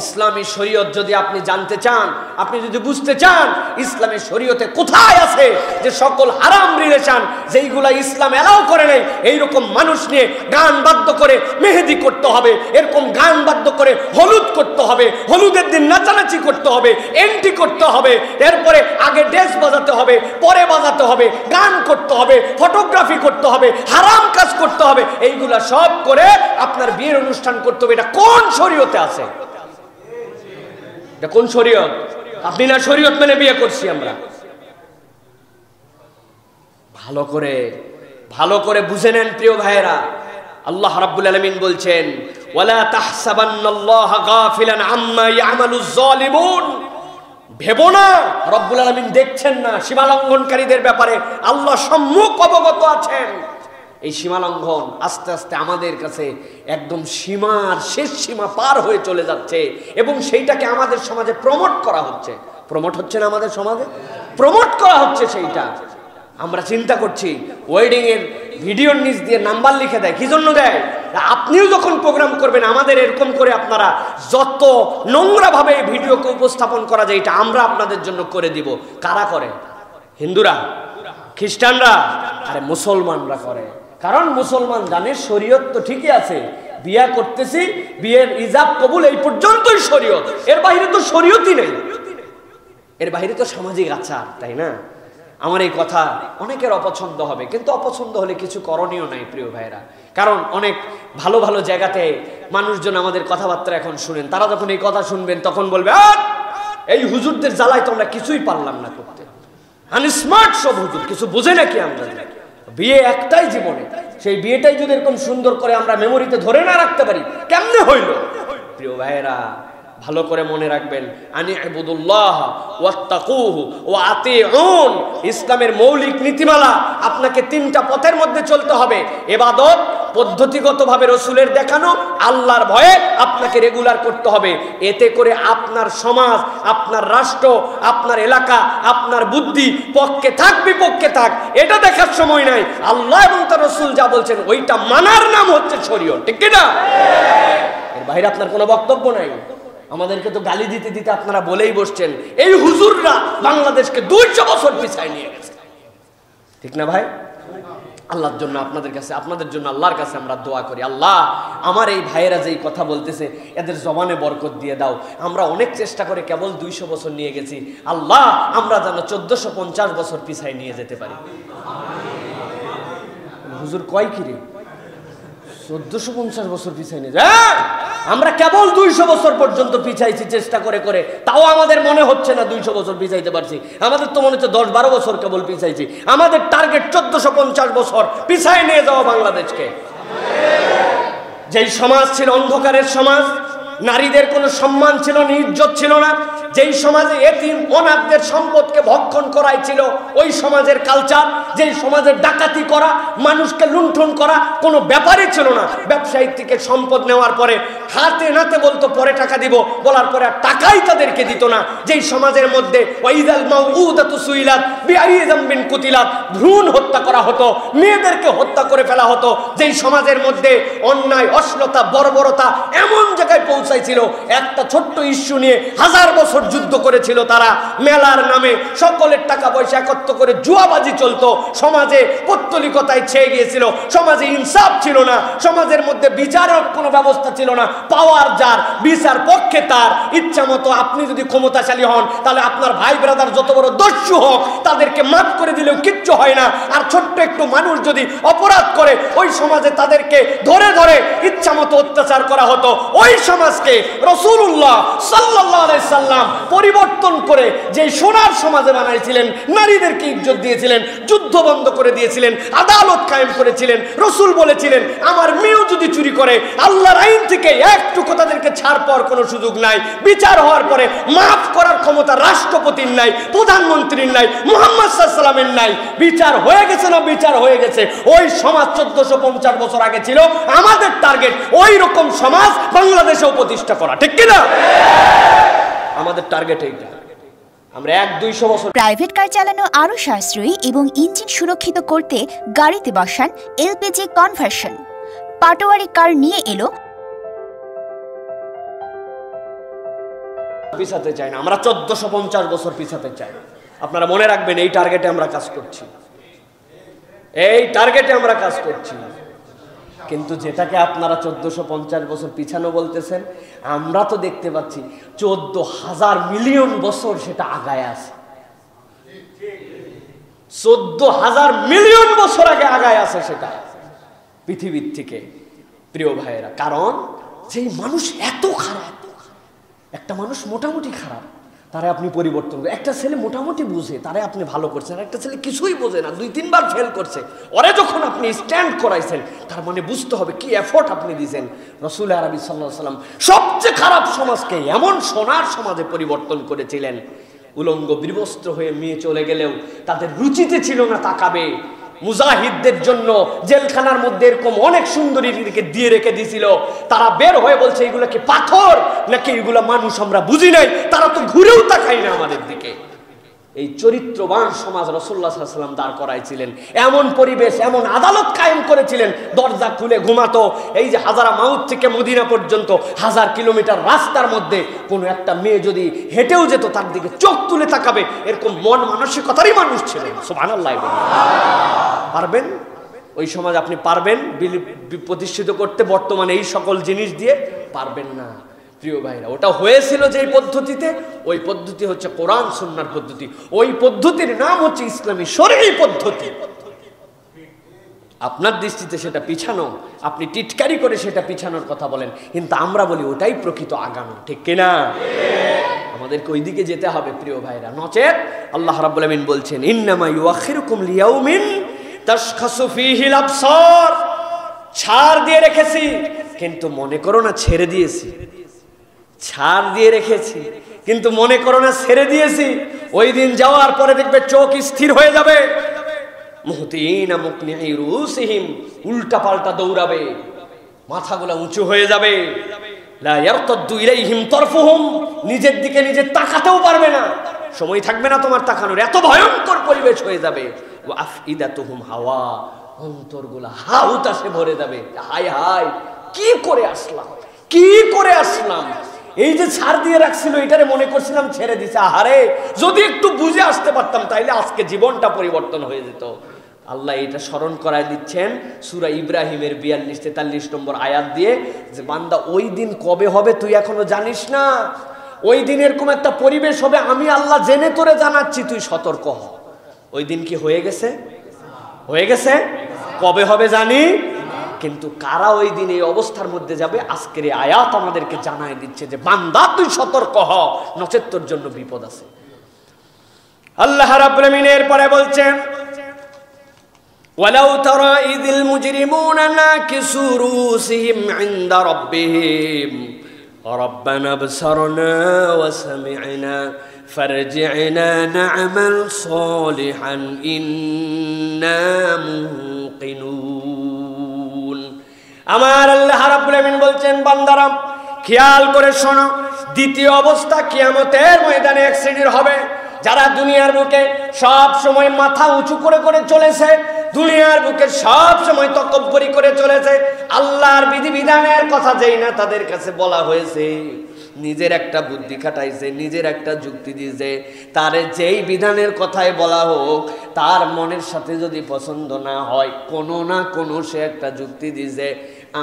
ইসলামী শরীয়ত যদি আপনি জানতে চান, আপনি যদি বুঝতে চান ইসলামী শরীয়তে কোথায় আছে যে সকল হারাম রিলেশন যেইগুলা ইসলাম এলাও করে নাই, এইরকম মানুষ নিয়ে গান বাদ্য করে মেহেদি করতে হবে, এরকম গান বাদ্য করে হলুদ করতে হবে, হলুদের দিন নাচানাচি করতে হবে, এন্ট্রি করতে হবে, এরপরে আগে ড্রেস বাজাতে হবে, পরে বাজাতে হবে, গান করতে হবে, ফটোগ্রাফি করতে হবে, হারাম কাজ করতে হবে, এইগুলা সব করে আপনার বিয়ের অনুষ্ঠান করতে হবে। এটা কোন শরীয়তে আছে? এটা কোন শরীয়ত? আপনি না শরীয়ত মেনে বিয়ে করছি আমরা। ভালো করে বুঝে নেন প্রিয় ভাইয়েরা। আল্লাহ রাব্বুল আলামিন বলছেন ওয়ালা তাহসাবান্নাল্লাহা গাফিলান আম্মা ইয়ামালুজ জালিমুন, ভেবো না রব্বুল আলামিন দেখছেন না। সীমালঙ্ঘনকারীদের ব্যাপারে আল্লাহ সম্মুখ অবগত আছেন। এই সীমালঙ্ঘন আস্তে আস্তে আমাদের কাছে একদম সীমার শেষ সীমা পার হয়ে চলে যাচ্ছে এবং সেইটাকে আমাদের সমাজে প্রমোট করা হচ্ছে। প্রমোট হচ্ছে না আমাদের সমাজে, প্রমোট করা হচ্ছে সেইটা। আমরা চিন্তা করছি ওয়েডিং এর ভিডিওর নিচ দিয়ে নাম্বার লিখে দেয়, কি জন্য দেয়? আপনিও যখন প্রোগ্রাম করবেন আমাদের এরকম করে আপনারা যত নোংরা ভাবে ভিডিওকে উপস্থাপন করা যায় এটা আমরা আপনাদের জন্য করে দিব। কারা করে? হিন্দুরা, খ্রিস্টানরা, আরে মুসলমানরা করে। কারণ মুসলমান জানে শরীয়ত তো ঠিকই আছে, বিয়া করতেছি, বিয়ের ইজাব কবুল এই পর্যন্তই শরীয়ত, এর বাইরে তো শরীয়তই নেই, এর বাইরে তো সামাজিক আচার, তাই না? আমার এই কথা অনেকের অপছন্দ হবে, কিন্তু অপছন্দ হলে কিছু করণীয় নাই প্রিয় ভাইরা। কারণ অনেক ভালো ভালো জায়গাতে মানুষজন আমাদের কথাবার্তা এখন শুনেন, তারা যখন এই কথা শুনবেন তখন বলবে এই হুজুরদের জ্বালায় তো আমরা কিছুই পারলাম না করতে, আনস্মার্ট সব হুজুর, কিছু বুঝে নাকি আমরা? বিয়ে একটাই জীবনে, সেই বিয়েটাই যদি এরকম সুন্দর করে আমরা মেমোরিতে ধরে না রাখতে পারি কেমনে হইল? প্রিয় ভাইরা ভালো করে মনে রাখবেন, আনি ইবুদুল্লাহ ওয়াত্তাকুহু ওয়া আতিউন, ইসলামের মৌলিক নীতিমালা আপনাকে তিনটা পথের মধ্যে চলতে হবে। ইবাদত পদ্ধতিগতভাবে রসুলের দেখানো, আল্লাহর ভয়ে আপনাকে রেগুলার করতে হবে। এতে করে আপনার সমাজ, আপনার রাষ্ট্র, আপনার এলাকা, আপনার বুদ্ধি পক্ষে থাক বিপক্ষে থাক এটা দেখার সময় নাই। আল্লাহ এবং তার রসুল যা বলছেন ওইটা মানার নাম হচ্ছে শরীয়ত, ঠিক কি না? এর বাইরে আপনার কোনো বক্তব্য নাই। আমাদেরকে তো গালি দিতে দিতে আপনারা বলেই বসছেন এই হুজুররা বাংলাদেশকে 200 বছর পিছায় নিয়ে গেছে, ঠিক না ভাই? আল্লাহর জন্য আপনাদের কাছে, আপনাদের জন্য আল্লাহর কাছে আমরা দোয়া করি, আল্লাহ আমার এই ভাইয়েরা যেই কথা বলতেছে এদের জবানে বরকত দিয়ে দাও। আমরা অনেক চেষ্টা করে কেবল 200 বছর নিয়ে গেছি, আল্লাহ আমরা যেন 1450 বছর পিছায় নিয়ে যেতে পারি। হুজুর কয় কি রে 1450 বছর পিছাই নিয়ে যায়? আমরা কেবল 200 বছর পর্যন্ত পিছাইছি চেষ্টা করে করে, তাও আমাদের মনে হচ্ছে না 200 বছর পিছাইতে পারছি। আমাদের তো মনে হচ্ছে 10-12 বছর কেবল পিছাইছি। আমাদের টার্গেট 1450 বছর পিছাই নিয়ে যাওয়া বাংলাদেশকে। যেই সমাজ ছিল অন্ধকারের সমাজ, নারীদের কোনো সম্মান ছিল না, ইজ্জত ছিল না, যেই সমাজে এতিম অনাথদের সম্পদকে ভক্ষণ করাই ছিল ওই সমাজের কালচার, যেই সমাজের ডাকাতি করা, মানুষকে লুণ্ঠন করা কোনো ব্যাপারই ছিল না। ব্যবসায়ীর থেকে সম্পদ নেওয়ার পরে হাতে নাতে বলতো পরে টাকা দিব, বলার পরে আর টাকাই তাদেরকে দিত না। যেই সমাজের মধ্যে ওয়াইদাল মাউউদাতু সুইলাত বিআই যামবিন কুতিলাত, ভ্রূণ হত্যা করা হতো, মেয়েদেরকে হত্যা করে ফেলা হতো। যেই সমাজের মধ্যে অন্যায়, অশ্লীলতা, বর্বরতা এমন জায়গায় পৌঁছাইছিল, একটা ছোট্ট ইস্যু নিয়ে 1000 বছর যুদ্ধ করেছিল তারা। মেলার নামে সকলের টাকা পয়সা একত্র করে জুয়াবাজি চলতো, সমাজে পৌত্তলিকতায় ছেয়ে গিয়েছিল, সমাজে ইনসাফ ছিল না, সমাজের মধ্যে বিচারের কোনো ব্যবস্থা ছিল না। পাওয়ার যার, বিচার পক্ষে তার, ইচ্ছা মতো আপনি যদি ক্ষমতাশালী হন তাহলে আপনার ভাই ব্রাদার যত বড় দস্যু হোক তাদেরকে মাফ করে দিলেও কিচ্ছু হয় না। আর ছোট্ট একটু মানুষ যদি অপরাধ করে ওই সমাজে তাদেরকে ধরে ধরে ইচ্ছা মতো অত্যাচার করা হতো। ওই সমাজকে রাসূলুল্লাহ সাল্লাল্লাহু আলাইহি সাল্লাম পরিবর্তন করে যে সোনার সমাজে বানাইছিলেন, নারীদেরকে ইজ্জত দিয়েছিলেন, যুদ্ধ বন্ধ করে দিয়েছিলেন, আদালত কায়েম করেছিলেন। রাসূল বলেছিলেন আমার মেয়েও যদি চুরি করে আল্লাহর আইন থেকে একটুকু তাদেরকে ছাড় পাওয়ার কোনো সুযোগ নাই। বিচার হওয়ার পরে মাফ করার ক্ষমতা রাষ্ট্রপতির নাই, প্রধানমন্ত্রীর নাই, মুহাম্মদ সাল্লাল্লাহু আলাইহি সাল্লামের নাই। বিচার হয়ে গেছে না, বিচার হয়ে গেছে। ওই সমাজ 1450 বছর আগে ছিল। আমাদের টার্গেট ওই রকম সমাজ বাংলাদেশেও প্রতিষ্ঠা করা, ঠিক কি না? আমাদের টার্গেট এইটা। আমরা 100-200 বছর। প্রাইভেট কার চালানো আরো সাশ্রয়ী এবং ইঞ্জিন সুরক্ষিত করতে গাড়িতে বসান এলপিজি কনভার্সন। পাটোয়ারি কার নিয়ে এলো। পিছাতে চাই না, আমরা 1450 বছর পিছাতে চাই। আপনারা মনে রাখবেন এই টার্গেটে আমরা কাজ করছি, এই টার্গেটে আমরা কাজ করছি। কিন্তু যেটাকে আপনারা 1450 বছর পিছানো বলতেছেন, আমরা তো দেখতে পাচ্ছি 14,000 মিলিয়ন বছর সেটা আগায় আছে। 14,000 মিলিয়ন বছর আগে আগায় আছে সেটা পৃথিবীর থেকে, প্রিয় ভাইয়েরা। কারণ যেই মানুষ এত খারাপ, একটা মানুষ মোটামুটি খারাপ, তারে আপনি পরিবর্তন করেন। একটা ছেলে মোটামুটি বুঝে, তারে আপনি ভালো করছেন। একটা ছেলে কিছুই বোঝে না, 2-3 বার ফেল করছে, ওরে যখন আপনি স্ট্যান্ড করাইছেন তার মানে বুঝতে হবে কি এফোর্ট আপনি দিয়েছেন। রাসূল আরবি সাল্লাল্লাহু আলাইহি ওয়াসাল্লাম সবচেয়ে খারাপ সমাজকে এমন সোনার সমাজে পরিবর্তন করেছিলেন। উলঙ্গ বিবস্ত্র হয়ে মেয়ে চলে গেলেও তাদের রুচিতে ছিল না তাকাবে। মুজাহিদদের জন্য জেলখানার মধ্যে এরকম অনেক সুন্দরীকে দিয়ে রেখে দিয়েছিল, তারা বের হয়ে বলছে এগুলো কি পাথর নাকি এগুলো মানুষ, আমরা বুঝি নাই, তারা তো ঘুরেও তাকায় না আমাদের দিকে। এই চরিত্রবান সমাজ রাসূলুল্লাহ সাল্লাল্লাহু আলাইহি ওয়াসাল্লাম দাঁড় করাইছিলেন, এমন পরিবেশ, এমন আদালত কায়েম করেছিলেন, দরজা খুলে ঘুমাতো। এই যে হাজারা মাউত থেকে মদিনা পর্যন্ত 1000 কিলোমিটার রাস্তার মধ্যে কোনো একটা মেয়ে যদি হেঁটেও যেত তার দিকে চোখ তুলে তাকাবে, এরকম মন মানসিকতারই মানুষ ছিলেন। সুবহানাল্লাহ। পারবেন ওই সমাজ আপনি পারবেন প্রতিষ্ঠিত করতে বর্তমানে এই সকল জিনিস দিয়ে? পারবেন না প্রিয় ভাইরা। ওটা হয়েছিল যেই পদ্ধতিতে, ওই পদ্ধতি হচ্ছে কোরআন সুন্নাহর পদ্ধতি, ওই পদ্ধতির নাম হচ্ছে ইসলামী শরঈ পদ্ধতি। আপনার দৃষ্টিতে সেটা পিছানো, আপনি টিটকারি করে সেটা পিছানোর কথা বলেন, কিন্তু আমরা বলি ওটাই প্রকৃত আগানো, ঠিক কিনা? আমাদেরকে ওই দিকে যেতে হবে প্রিয় ভাইরা, নচেত আল্লাহ রাব্বুল আমিন বলছেন ইন্নামা ইউআখিরুকুম লিয়াউমিন তাশখাসু ফীহিল আবসার। ছাড় দিয়ে রেখেছি কিন্তু মনে করো না ছেড়ে দিয়েছি, ছাড় দিয়ে রেখেছি কিন্তু মনে করো না ছেড়ে দিয়েছি। ওই দিন যাওয়ার পরে দেখবে চোখ স্থির হয়ে যাবে, মুহতিনা মুকনিই রুসিহিম, উল্টা পাল্টা দৌড়াবে, মাথাগুলো উঁচু হয়ে যাবে। লা ইয়ারতাদু ইলাইহিম তারফুহুম, নিজের দিকে নিজে তাকাতেও পারবে না, সময় থাকবে না তোমার তাকানোর, এত ভয়ঙ্কর পরিবেশ হয়ে যাবে। ওয়া আফইদাতুহুম হাওয়া, অন্তরগুলা হা হুতাশে ভরে যাবে। হায় হায়, কি করে আসলাম, কি করে আসলাম, এই যে ছাড় দিয়ে রাখছিল এটারে মনে করছিলাম ছেড়ে দিছে, আহারে যদি একটু বুঝে আসতে পারতাম তাইলে আজকে জীবনটা পরিবর্তন হয়ে যেত। আল্লাহ এটা স্মরণ করায় দিচ্ছেন সূরা ইব্রাহিমের 42-43 নম্বর আয়াত দিয়ে, যে বান্দা ওই দিন কবে হবে তুই এখনো জানিস না, ওই দিন এরকম একটা পরিবেশ হবে, আমি আল্লাহ জেনে তোরে জানাচ্ছি, তুই সতর্ক হ। ওই দিন কি হয়ে গেছে? হয়ে গেছে। কবে হবে জানি, কিন্তু কারা ওই দিন এই অবস্থার মধ্যে যাবে আজকের এই আয়াত আমাদেরকে জানায় দিচ্ছে যে বান্দা তুই সতর্ক হ, নচেত তোর জন্য বিপদ আছে। আল্লাহ রাব্বুল আমিন এরপরে বলছেন ওয়ালাউ তারা ইযিল মুজরিমুনা নাকিসু রুসিহিম ইনদা রাব্বিহিম রাব্বানা আবসারনা ওয়া সামি'না ফারজি'না না'মাল সালিহান ইন্না মুকিনুন। আমার আল্লাহ রাব্বুল আমিন বলছেন বান্দারা খেয়াল করে শোনো, দ্বিতীয় অবস্থা কিয়ামতের ময়দানে এক শ্রেণীর হবে যারা দুনিয়ার বুকে সব সময় মাথা উঁচু করে করে চলেছে, দুনিয়ার বুকে সব সময় তকব্বরি করে চলেছে, আল্লাহর বিধিবিধানের কথা যেই না তাদের কাছে বলা হয়েছে, নিজের একটা বুদ্ধি খাটাইছে, নিজের একটা যুক্তি দিয়েছে, তারে যেই বিধানের কথাই বলা হোক তার মনের সাথে যদি পছন্দ না হয়, কোনো না কোনো সে একটা যুক্তি দিয়েছে,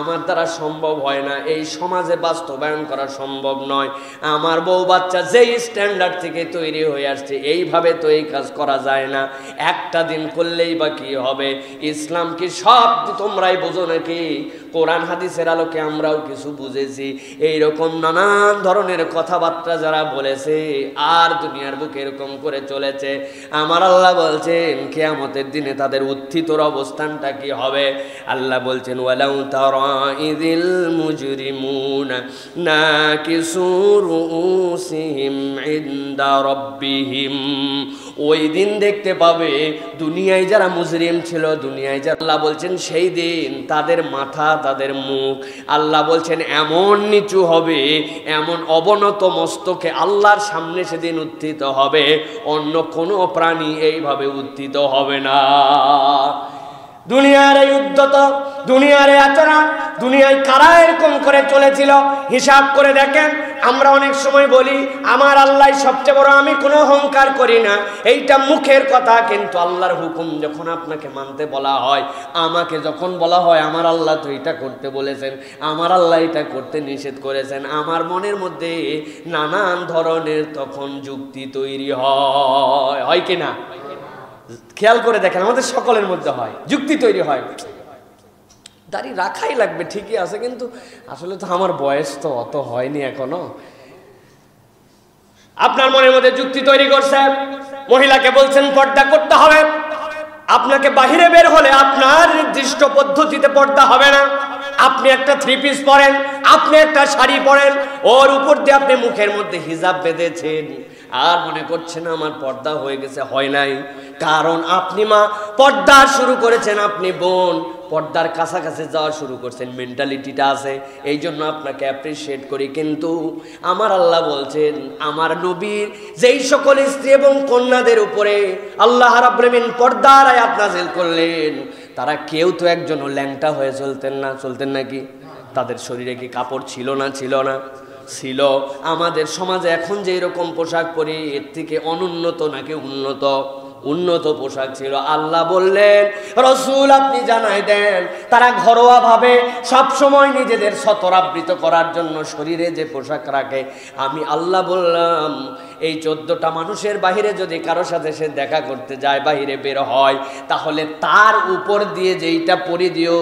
আমার দ্বারা সম্ভব হয় না, এই সমাজে বাস্তবায়ন করা সম্ভব নয়, আমার বউ বাচ্চা যেই স্ট্যান্ডার্ড থেকে তৈরি হয়ে আসছে এইভাবে তো এই কাজ করা যায় না, একটা দিন করলেই বা কি হবে, ইসলাম কি সব তোমরাই বোঝো নাকি, কোরআন হাদিসের আলোকে আমরাও কিছু বুঝেছি, এইরকম নানান ধরনের কথাবার্তা যারা বলেছে আর দুনিয়ার বুকে এরকম করে চলেছে, আমার আল্লাহ বলছেন কিয়ামতের দিনে তাদের উত্থিতর অবস্থানটা কি হবে। আল্লাহ বলছেন ওয়ালাউ তারা ইযিল মুজরিমুনা নাকিসু রুসিহিম ইনদা রাব্বিহিম, ওই দিন দেখতে পাবে দুনিয়ায় যারা মুজরিম ছিল, দুনিয়ায় যারা, আল্লাহ বলছেন সেই দিন তাদের মাথা, তাদের মুখ, আল্লাহ বলছেন এমন নিচু হবে, এমন অবনত মস্তকে আল্লাহর সামনে সেদিন উত্থিত হবে, অন্য কোনো প্রাণী এইভাবে উত্থিত হবে না। দুনিয়ার এই উদ্যত, দুনিয়ার এই আচরণ, দুনিয়ায় কারা এরকম করে চলেছিল হিসাব করে দেখেন। আমরা অনেক সময় বলি আমার আল্লাহ সবচেয়ে বড়, আমি কোনো অহংকার করি না, এইটা মুখের কথা, কিন্তু আল্লাহর হুকুম যখন আপনাকে মানতে বলা হয়, আমাকে যখন বলা হয় আমার আল্লাহ তো এটা করতে বলেছেন, আমার আল্লাহ এটা করতে নিষেধ করেছেন, আমার মনের মধ্যে নানান ধরনের তখন যুক্তি তৈরি হয়, হয় কিনা? খেয়াল করে দেখেন, আমাদের সকলের মধ্যে হয়, যুক্তি তৈরি হয়, দাড়ি রাখাই লাগবে ঠিকই আছে, কিন্তু আসলে তো আমার বয়স তো অত হয়নি এখনো। আপনার মনের মধ্যে যুক্তি তৈরি করছে, মহিলাকে বলছেন পর্দা করতে হবে, আপনাকে বাহিরে বের হলে আপনার নির্দিষ্ট পদ্ধতিতে পর্দা হবে না, আপনি একটা 3 পিস পরেন, আপনি একটা শাড়ি পরেন, ওর উপর দিয়ে আপনি মুখের মধ্যে হিজাব বেঁধেছেন, আর মনে করছেন আমার পর্দা হয়ে গেছে, হয় নাই। কারণ আপনি মা পর্দা শুরু করেছেন, আপনি বোন পর্দার কাছাকাছি যাওয়া শুরু করছেন, মেন্টালিটিটা আছে, এই জন্য আপনাকে অ্যাপ্রিসিয়েট করি। কিন্তু আমার আল্লাহ বলছেন, আমার নবীর যেই সকল স্ত্রী এবং কন্যাদের উপরে আল্লাহ রাব্বুল আলামিন পর্দার আয়াত নাযিল করলেন, তারা কেউ তো একজনও ল্যাংটা হয়ে চলতেন নাকি? তাদের শরীরে কি কাপড় ছিল না? ছিল। আমাদের সমাজে এখন যে এরকম পোশাক পরি, এর থেকে অনুন্নত নাকি উন্নত পোশাক ছিল। আল্লাহ বললেন, রাসূল আপনি জানাই দেন, তারা ঘরোয়া ভাবে সব সময় নিজেদের সতরাবৃত করার জন্য শরীরে যে পোশাক রাখে, আমি আল্লাহ বললাম এই 14টা মানুষের বাহিরে যদি কারো সাথে সে দেখা করতে যায়, বাহিরে বের হয়, তাহলে তার উপর দিয়ে যেইটা পরি দিও,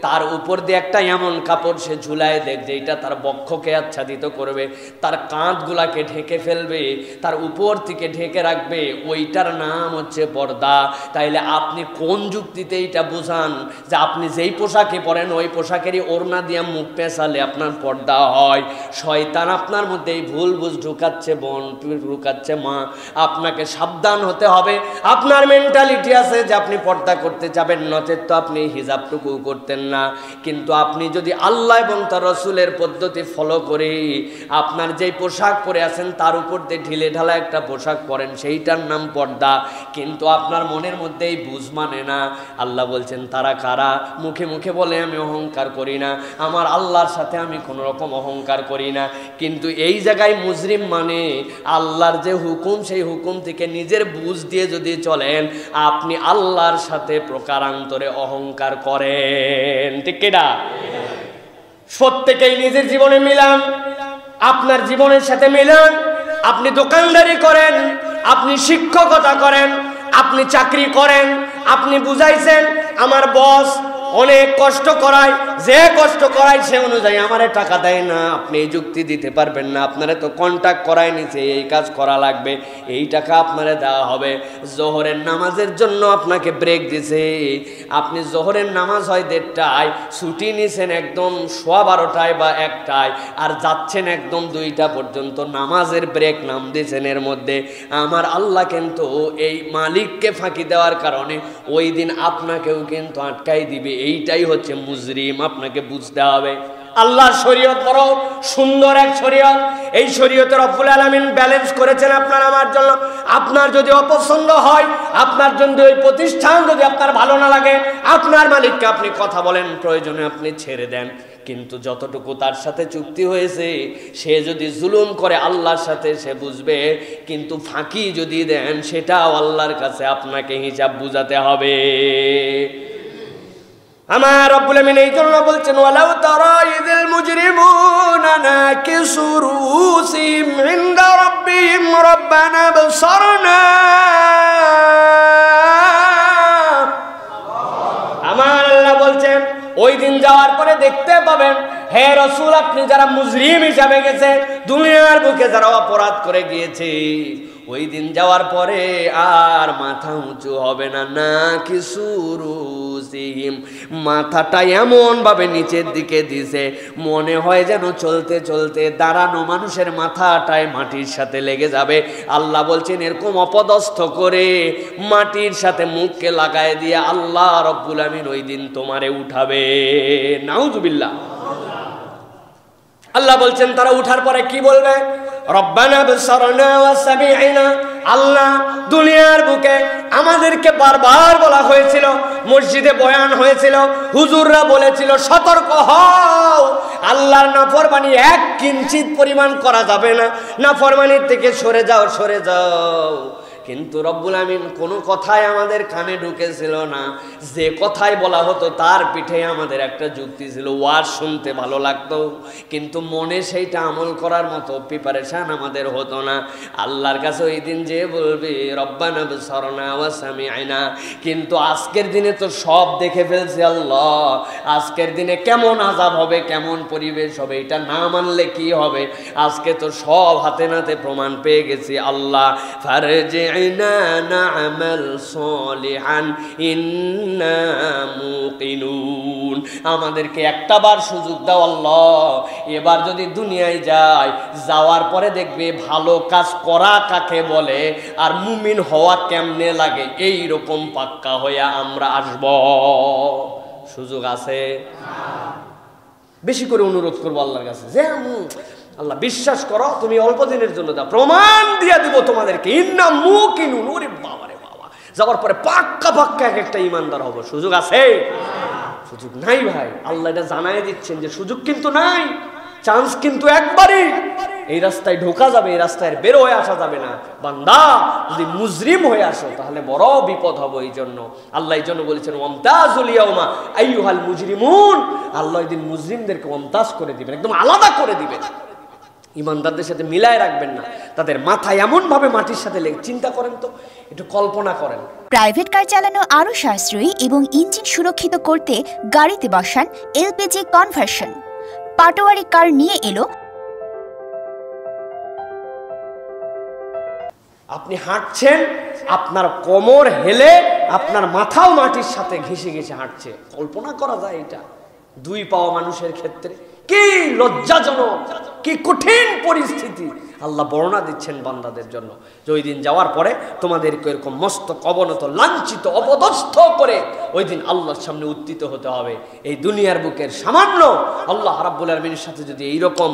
তার উপর দিয়ে একটা এমন কাপড় সে ঝুলায় দেখ যেইটা তার বক্ষকে আচ্ছাদিত করবে, তার কাঁধগুলাকে ঢেকে ফেলবে, তার উপর থেকে ঢেকে রাখবে, ওইটার নাম হচ্ছে পর্দা। তাইলে আপনি কোন যুক্তিতে এইটা বুঝান যে আপনি যেই পোশাকে পরেন ওই পোশাকেরই ওড়না দিয়ে মুখ পেঁচালে আপনার পর্দা হয়? শয়তান আপনার মধ্যে এই ভুল বুঝ ঢুকাচ্ছে, বোন ঢুকাচ্ছে, মা আপনাকে সাবধান হতে হবে। আপনার মেন্টালিটি আছে যে আপনি পর্দা করতে যাবেন, নচেত তো আপনি হিজাবটুকু করতেন না। কিন্তু আপনি যদি আল্লাহ এবং তার রাসূলের পদ্ধতি ফলো করে আপনার যেই পোশাক পরে আছেন তার উপর দিয়ে ঢিলে ঢালা একটা পোশাক পরেন, সেইটার নাম পর্দা। কিন্তু আপনার মনের মধ্যে এই বুঝ মানে না। আল্লাহ বলছেন, তারা কারা? মুখে মুখে বলে আমি অহংকার করি না, আমার আল্লাহর সাথে আমি কোনো রকম অহংকার করি না। কিন্তু এই জায়গায় মুজরিম মানে আল্লাহর যে হুকুম, সেই হুকুম থেকে নিজের বুঝ দিয়ে যদি চলেন, আপনি আল্লাহর সাথে প্রকারান্তরে অহংকার করেন। ঠিক কিনা? প্রত্যেকেই নিজের জীবনে মিলান, আপনার জীবনের সাথে মিলান। আপনি দোকানদারি করেন, আপনি শিক্ষকতা করেন, আপনি চাকরি করেন, আপনি বুঝাইছেন আমার বস অনেক কষ্ট করায়, যে কষ্ট করায় সে অনুযায়ী আমারে টাকা দেয় না, আপনি এই যুক্তি দিতে পারবেন না। আপনারা তো কন্ট্রাক্ট করায় নিছে, এই কাজ করা লাগবে, এই টাকা আপনারে দেওয়া হবে। জোহরের নামাজের জন্য আপনাকে ব্রেক দিছে, আপনি জোহরের নামাজ হয় 1:30টায়, ছুটি নিছেন একদম 12:15টায় বা 1টায়, আর যাচ্ছেন একদম 2টা পর্যন্ত, নামাজের ব্রেক নাম দিয়েছেন এর মধ্যে। আমার আল্লাহ কিন্তু এই মালিককে ফাঁকি দেওয়ার কারণে ওই দিন আপনাকেও কিন্তু আটকাই দিবে। এইটাই হচ্ছে মুজরিম, আপনাকে বুঝতে হবে। আল্লাহর শরীয়ত বড় সুন্দর এক শরীয়ত। এই শরীয়তে রব্বুল আলামিন ব্যালেন্স করেছেন আপনার আমার জন্য। আপনার যদি অপছন্দ হয়, আপনার জন্য ওই প্রতিষ্ঠান যদি আপনার ভালো না লাগে, আপনার মালিককে আপনি কথা বলেন, প্রয়োজনে আপনি ছেড়ে দেন। কিন্তু যতটুকু তার সাথে চুক্তি হয়েছে, সে যদি জুলুম করে আল্লাহর সাথে সে বুঝবে, কিন্তু ফাঁকি যদি দেন সেটাও আল্লাহর কাছে আপনাকে হিসাব বুঝাতে হবে। আমার রব্বুল আমিন এই জন্য বলছেন, ওয়ালাউ তারা ইযিল মুজরিমুনা নাকিসু রুসিহিম ইনদা রাব্বিহিম রাব্বানা বসারনা। আমার আল্লাহ বলছেন, ওই দিন যাওয়ার পরে দেখতে পাবেন, হে রাসূল আপনি যারা মুজরিম হিসাবে গেছে, দুনিয়ার বুকে যারা অপরাধ করে গিয়েছে, ওই দিন যাওয়ার পরে আর মাথা উঁচু হবে না। না কিছু রুসিহিম, মাথাটা এমন ভাবে নিচের দিকে দিছে, মনে হয় যেন চলতে চলতে দাঁড়ানো মানুষের মাথাটায় মাটির সাথে লেগে যাবে। আল্লাহ বলছেন, এরকম অপদস্থ করে মাটির সাথে মুখকে লাগায় দিয়ে আল্লাহ রব্বুল আমিন ওই দিন তোমারে উঠাবে। নাউযুবিল্লাহ। আল্লাহ বলছেন, তারা উঠার পরে কি বলবে? রব্বানা বসারনা ওয়া সামি'না। আল্লাহ, দুনিয়ার বুকে আমাদেরকে বারবার বলা হয়েছিল, মসজিদে বয়ান হয়েছিল, হুজুররা বলেছিল সতর্ক হও, আল্লাহর নাফরমানি 1 কিঞ্চিত পরিমাণ করা যাবে না, নাফরমানির থেকে সরে যাও। কিন্তু রব্বুল আমিন কোনো কথাই আমাদের কানে ঢুকেছিল না। যে কথাই বলা হতো তার পিঠে আমাদের একটা যুক্তি ছিল, ওয়াজ শুনতে ভালো লাগতো, কিন্তু মনে সেইটা আমল করার মতো প্রিপারেশন আমাদের হতো না। আল্লাহর কাছে ওই দিন যে বলবে রব্বানা বসারনা ওয়া সামি'না, কিন্তু আজকের দিনে তো সব দেখে ফেলছে আল্লাহ। আজকের দিনে কেমন আযাব হবে, কেমন পরিবেশ হবে, এটা না মানলে কি হবে, আজকে তো সব হাতে নাতে প্রমাণ পেয়ে গেছি। আল্লাহ ফারজে ফারজি'না না'মাল সালিহান ইন্না মুকিনুন। আমাদেরকে একটা বার সুযোগ দাও আল্লাহ, এবার যদি দুনিয়ায় যাই, যাওয়ার পরে দেখবে ভালো কাজ করা কাকে বলে আর মুমিন হওয়া কেমনে লাগে, এই রকম পাক্কা হইয়া আমরা আসব। সুযোগ আছে? বেশি করে অনুরোধ করবো আল্লাহর কাছে যে আল্লাহ বিশ্বাস করো, তুমি অল্প দিনের জন্য দাও, প্রমাণ দিয়ে দিব তোমাদেরকে। ইন্না মুকিনুন। ওরে বাবা রে বাবা, যাওয়ার পরে পাক্কা পাক্কা এক একটা ইমানদার হবো। সুযোগ আছে? সুযোগ নাই ভাই। আল্লাহ এটা জানাই দিচ্ছেন যে সুযোগ কিন্তু নাই, চান্স কিন্তু একবারই। এই রাস্তায় ঢোকা যাবে, এই রাস্তায় বের হয়ে আসা যাবে না। বান্দা যদি মুজরিম হয়ে আসো তাহলে বড় বিপদ হবে। এই জন্য আল্লাহ এই জন্য বলেছেন ওয়ামতাজুল ইয়াউমা আইয়ুহাল মুজরিমুন। আল্লাহ এই দিন মুজরিমদেরকে ওয়ামতাজ করে দিবেন, একদম আলাদা করে দিবেন। ইমানদারদের সাথে মিলায় রাখবেন না, তাদের মাথায় এমন ভাবে মাটির সাথে লেগে। চিন্তা করেন তো, একটু কল্পনা করেন। প্রাইভেট কার চালানো আরও সাশ্রয়ী এবং ইঞ্জিন সুরক্ষিত করতে গাড়িতে বসান এলপিজি কনভার্সন। পাটোয়ারি কার নিয়ে এলো। আপনি হাঁটছেন, আপনার কোমর হেলে আপনার মাথাও মাটির সাথে ঘেঁষে ঘেঁষে হাঁটছে। কল্পনা করা যায় এটা দুই পাওয়া মানুষের ক্ষেত্রে? কি লজ্জাজনক, কি কঠিন পরিস্থিতি আল্লাহ বর্ণনা দিচ্ছেন বান্দাদের জন্য। যে ওই দিন যাওয়ার পরে তোমাদেরকে এরকম মস্তক অবনত, লাঞ্ছিত, অপদস্থ করে ওই দিন আল্লাহর সামনে উত্থিত হতে হবে। এই দুনিয়ার বুকের সামান্য আল্লাহ রাব্বুল আলামিনের সাথে যদি এইরকম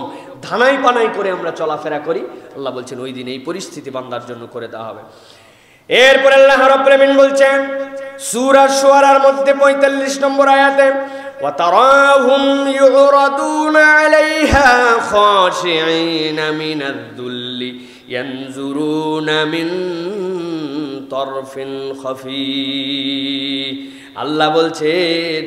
ধানাই পানাই করে আমরা চলাফেরা করি, আল্লাহ বলছেন ওই দিন এই পরিস্থিতি বান্দার জন্য করে দেওয়া হবে। এরপর আল্লাহ রাব্বুল আলামিন বলছেন সূরা শুআরার মধ্যে 45 নম্বর আয়াতে, وتراهم يعرضون عليها خاشعين من الذل ينظرون من طرف خفي। আল্লাহ বলছেন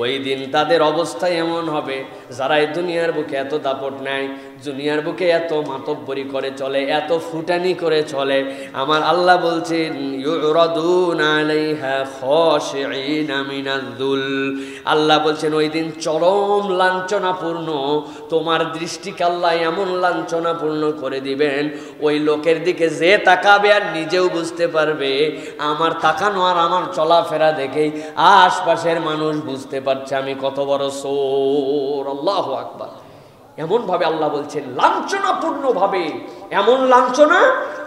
ওই দিন তাদের অবস্থা এমন হবে, যারা এই দুনিয়ার বুকে এত দাপট নেয়, দুনিয়ার বুকে এত মাতব্বরি করে চলে, এত ফুটানি করে চলে, আমার আল্লাহ বলছেন ইউরাদুনা আলাইহা খাশিঈনা মিনাজ-যুল। আল্লাহ বলছেন ওই দিন চরম লাঞ্ছনাপূর্ণ, তোমার দৃষ্টিকে আল্লাহ এমন লাঞ্ছনাপূর্ণ করে দিবেন, ওই লোকের দিকে যে তাকাবে আর নিজেও বুঝতে পারবে আমার তাকানো আর আমার চলাফেরা দেখেই আশপাশের মানুষ বুঝতে পারছে আমি কত বড় চোর। আল্লাহু আকবার। এমন ভাবে আল্লাহ বলছেন লাঞ্ছনাপূর্ণ ভাবে, এমন লাঞ্ছনা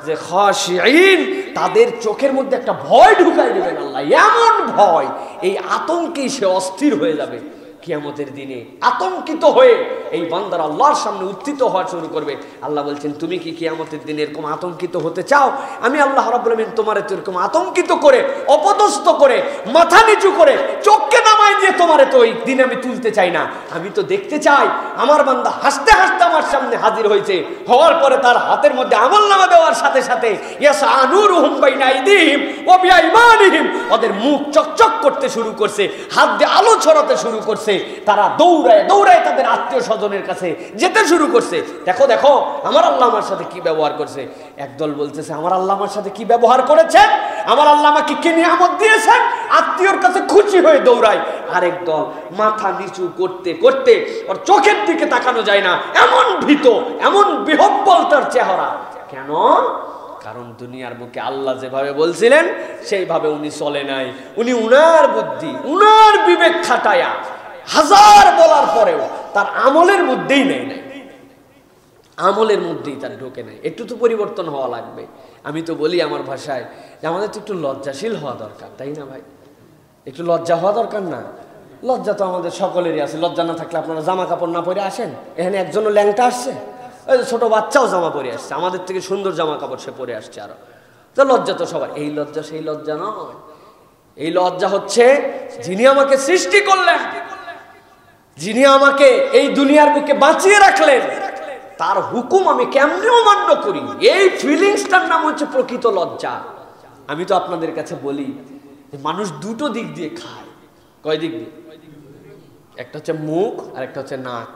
যে খাশিঈন, তাদের চোখের মধ্যে একটা ভয় ঢুকাই দেবেন আল্লাহ, এমন ভয়, এই আতঙ্কেই সে অস্থির হয়ে যাবে। কিয়ামতের দিনে আতঙ্কিত হয়ে এই বান্দারা আল্লাহর সামনে উত্থিত হওয়া শুরু করবে। আল্লাহ বলছেন তুমি কি কিয়ামতের দিনে এরকম আতঙ্কিত হতে চাও? আমি আল্লাহ রাব্বুল আলামিন তোমারে তো এরকম আতঙ্কিত করে, অপদস্থ করে, মাথা নিচু করে, চোখকে নামাই দিয়ে তোমারে তো ওই দিন আমি তুলতে চাই না। আমি তো দেখতে চাই আমার বান্দা হাসতে হাসতে আমার সামনে হাজির হয়েছে, হওয়ার পরে তার হাতের মধ্যে আমলনামা দেওয়ার সাথে সাথে ইয়াসআ নূরুহুম বাইনা আইদিহিম ওয়া বিআইমানিহিম, ওদের মুখ চকচক করতে শুরু করছে, হাত দিয়ে আলো ছড়াতে শুরু করছে, তারা দৌড়ায় দৌড়ায় তাদের আত্মীয় স্বজনের কাছে যেতে শুরু করছে। দেখো দেখো আমার আল্লাহ আমার সাথে কি ব্যবহার করছে। একদল বলতেছে আমার আল্লাহ আমার সাথে কি ব্যবহার করেছেন, আমার আল্লাহ আমাকে কি নিয়ামত দিয়েছেন, আত্মীয়র কাছে খুশি হয়ে দৌড়ায়। আরেক দল মাথা নিচু করতে করতে ওর চোখের দিকে তাকানো যায় না, এমন ভীত, এমন বিহব্বল তার চেহারা। কেন? কারণ দুনিয়ার বুকে আল্লাহ যেভাবে বলছিলেন সেইভাবে উনি চলে নাই। উনি উনার বুদ্ধি, উনার বিবেক খাটায়া হাজার বলার পরেও তার আমলের মধ্যেই নেই নাই, আমলের মধ্যেই তার ঢোকে নাই। একটু তো পরিবর্তন হওয়া লাগবে। আমি তো বলি আমার ভাষায় যে আমাদের তো একটু লজ্জাশীল হওয়া দরকার, তাই না ভাই? একটু লজ্জা হওয়া দরকার না? লজ্জা তো আমাদের সকলেরই আছে। লজ্জা না থাকলে আপনারা জামা কাপড় না পরে আসেন? এখানে একজনও ল্যাংটা আসছে, ওই ছোট বাচ্চাও জামা পরে আসছে, আমাদের থেকে সুন্দর জামা কাপড় সে পরে আসছে আরো। তো লজ্জা তো সবার। এই লজ্জা সেই লজ্জা নয়। এই লজ্জা হচ্ছে যিনি আমাকে সৃষ্টি করলেন, যিনি আমাকে এই দুনিয়ার বুকে বাঁচিয়ে রাখলেন, তার হুকুম আমি কেমনে অমান্য করি, এই ফিলিংসটার নাম হচ্ছে প্রকৃত লজ্জা। আমি তো আপনাদের কাছে বলি যে মানুষ দুটো দিক দিয়ে খায়। কয় দিক দিয়ে? একটা হচ্ছে মুখ আর একটা হচ্ছে নাক।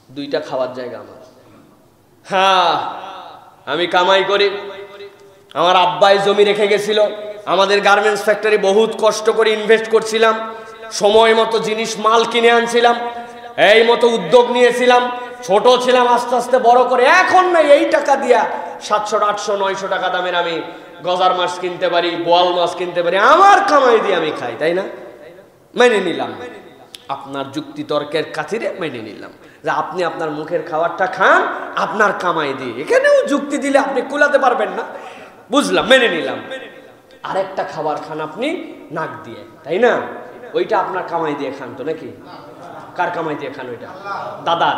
দুইটা খাওয়ার জায়গা আমার। হ্যাঁ, আমি কামাই করি। আমার আব্বাই জমি রেখে গেছিল, আমাদের গার্মেন্টস ফ্যাক্টরি বহুত কষ্ট করে ইনভেস্ট করছিলাম, সময় মতো জিনিস মাল কিনে আনছিলাম, এই মতো উদ্যোগ নিয়েছিলাম, ছোট ছিলাম, আস্তে আস্তে বড় করে এখন না এই টাকা দিয়া 700, 800, 900 টাকা দামের আমি গজার মাছ কিনতে পারি, বোয়াল মাছ কিনতে পারি, আমার কামাই দিয়ে আমি খাই, তাই না? মেনে নিলাম, আপনার যুক্তি তর্কের খাতিরে মেনে নিলাম যে আপনি আপনার মুখের খাবারটা খান আপনার কামাই দিয়ে। এখানেও যুক্তি দিলে আপনি কুলাতে পারবেন না, বুঝলাম, মেনে নিলাম। আরেকটা খাবার খান আপনি নাক দিয়ে, তাই না? ওইটা আপনার কামাই দিয়ে খান তো নাকি? কার কামাই দিয়ে খান ওইটা? দাদার।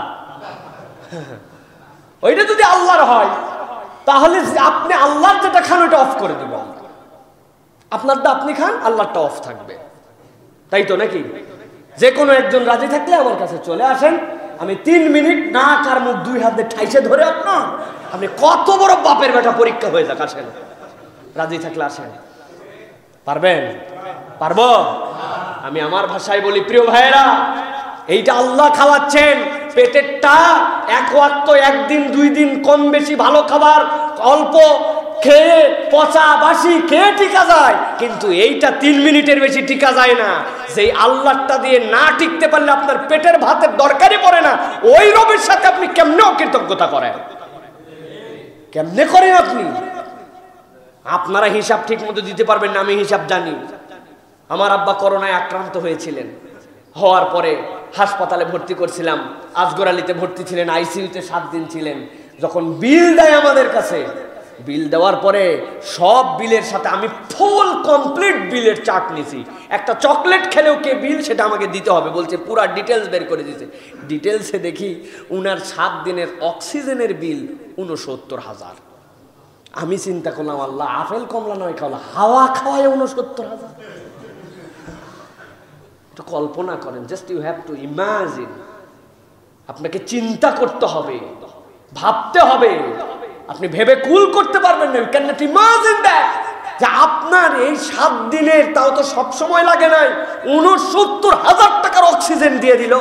ওইটা যদি আল্লাহর হয় তাহলে আপনি আল্লাহর যেটা খান ওইটা অফ করে দেব আমরা। আপনারটা আপনি খান, আল্লাহরটা অফ থাকবে, তাই তো নাকি? যে কোনো একজন রাজি থাকলে আমার কাছে চলে আসেন, আমি 3 মিনিট নাক আর মুখ 2 হাতে ঠাইসে ধরে আপনি কত বড় বাপের বেটা পরীক্ষা হয়ে যাক, আসেন, রাজি থাকলে আসেন। পারবেন? পারবো? আমি আমার ভাষায় বলি, প্রিয় ভাইয়েরা, এইটা আল্লাহ খাওয়াচ্ছেন। পেটেরটা এক ওয়াক্ত, একদিন 2 দিন কম বেশি ভালো খাবার অল্প খেয়ে পচা বাসি খেয়ে টিকা যায়, কিন্তু এইটা 3 মিনিটের বেশি টিকা যায় না। যেই আল্লাহটা দিয়ে না টিকতে পারলে আপনার পেটের ভাতের দরকারই পড়ে না, ওই রবের সাথে আপনি কেমনে অকৃতজ্ঞতা করেন? কেমনে করেন আপনি? আপনারা হিসাব ঠিক মতো দিতে পারবেন না, আমি হিসাব জানি। আমার আব্বা করোনায় আক্রান্ত হয়েছিলেন, হওয়ার পরে হাসপাতালে ভর্তি করছিলাম, আজগর আলীতে ভর্তি ছিলেন, আইসিইউতে 7 দিন ছিলেন। যখন বিল দেয় আমাদের কাছে, বিল দেওয়ার পরে সব বিলের সাথে আমি ফুল কমপ্লিট বিলের চার্ট নিছি। একটা চকলেট খেলেও কে বিল সেটা আমাকে দিতে হবে বলছে, পুরা ডিটেলস বের করে দিতে। ডিটেলসে দেখি উনার 7 দিনের অক্সিজেনের বিল 69,000। আমি চিন্তা করলাম, আল্লাহ, আপেল কমলা নয় খাওয়া, হাওয়া খাওয়ায় 69,000। একটু কল্পনা করেন, just you have to imagine. আপনাকে চিন্তা করতে হবে, ভাবতে হবে। আপনি ভেবে কুল করতে পারবেন না, you can not imagine that, যে আপনার এই 7 দিনের, তাও তো সব সময় লাগে নাই, 69,000 টাকার অক্সিজেন দিয়ে দিল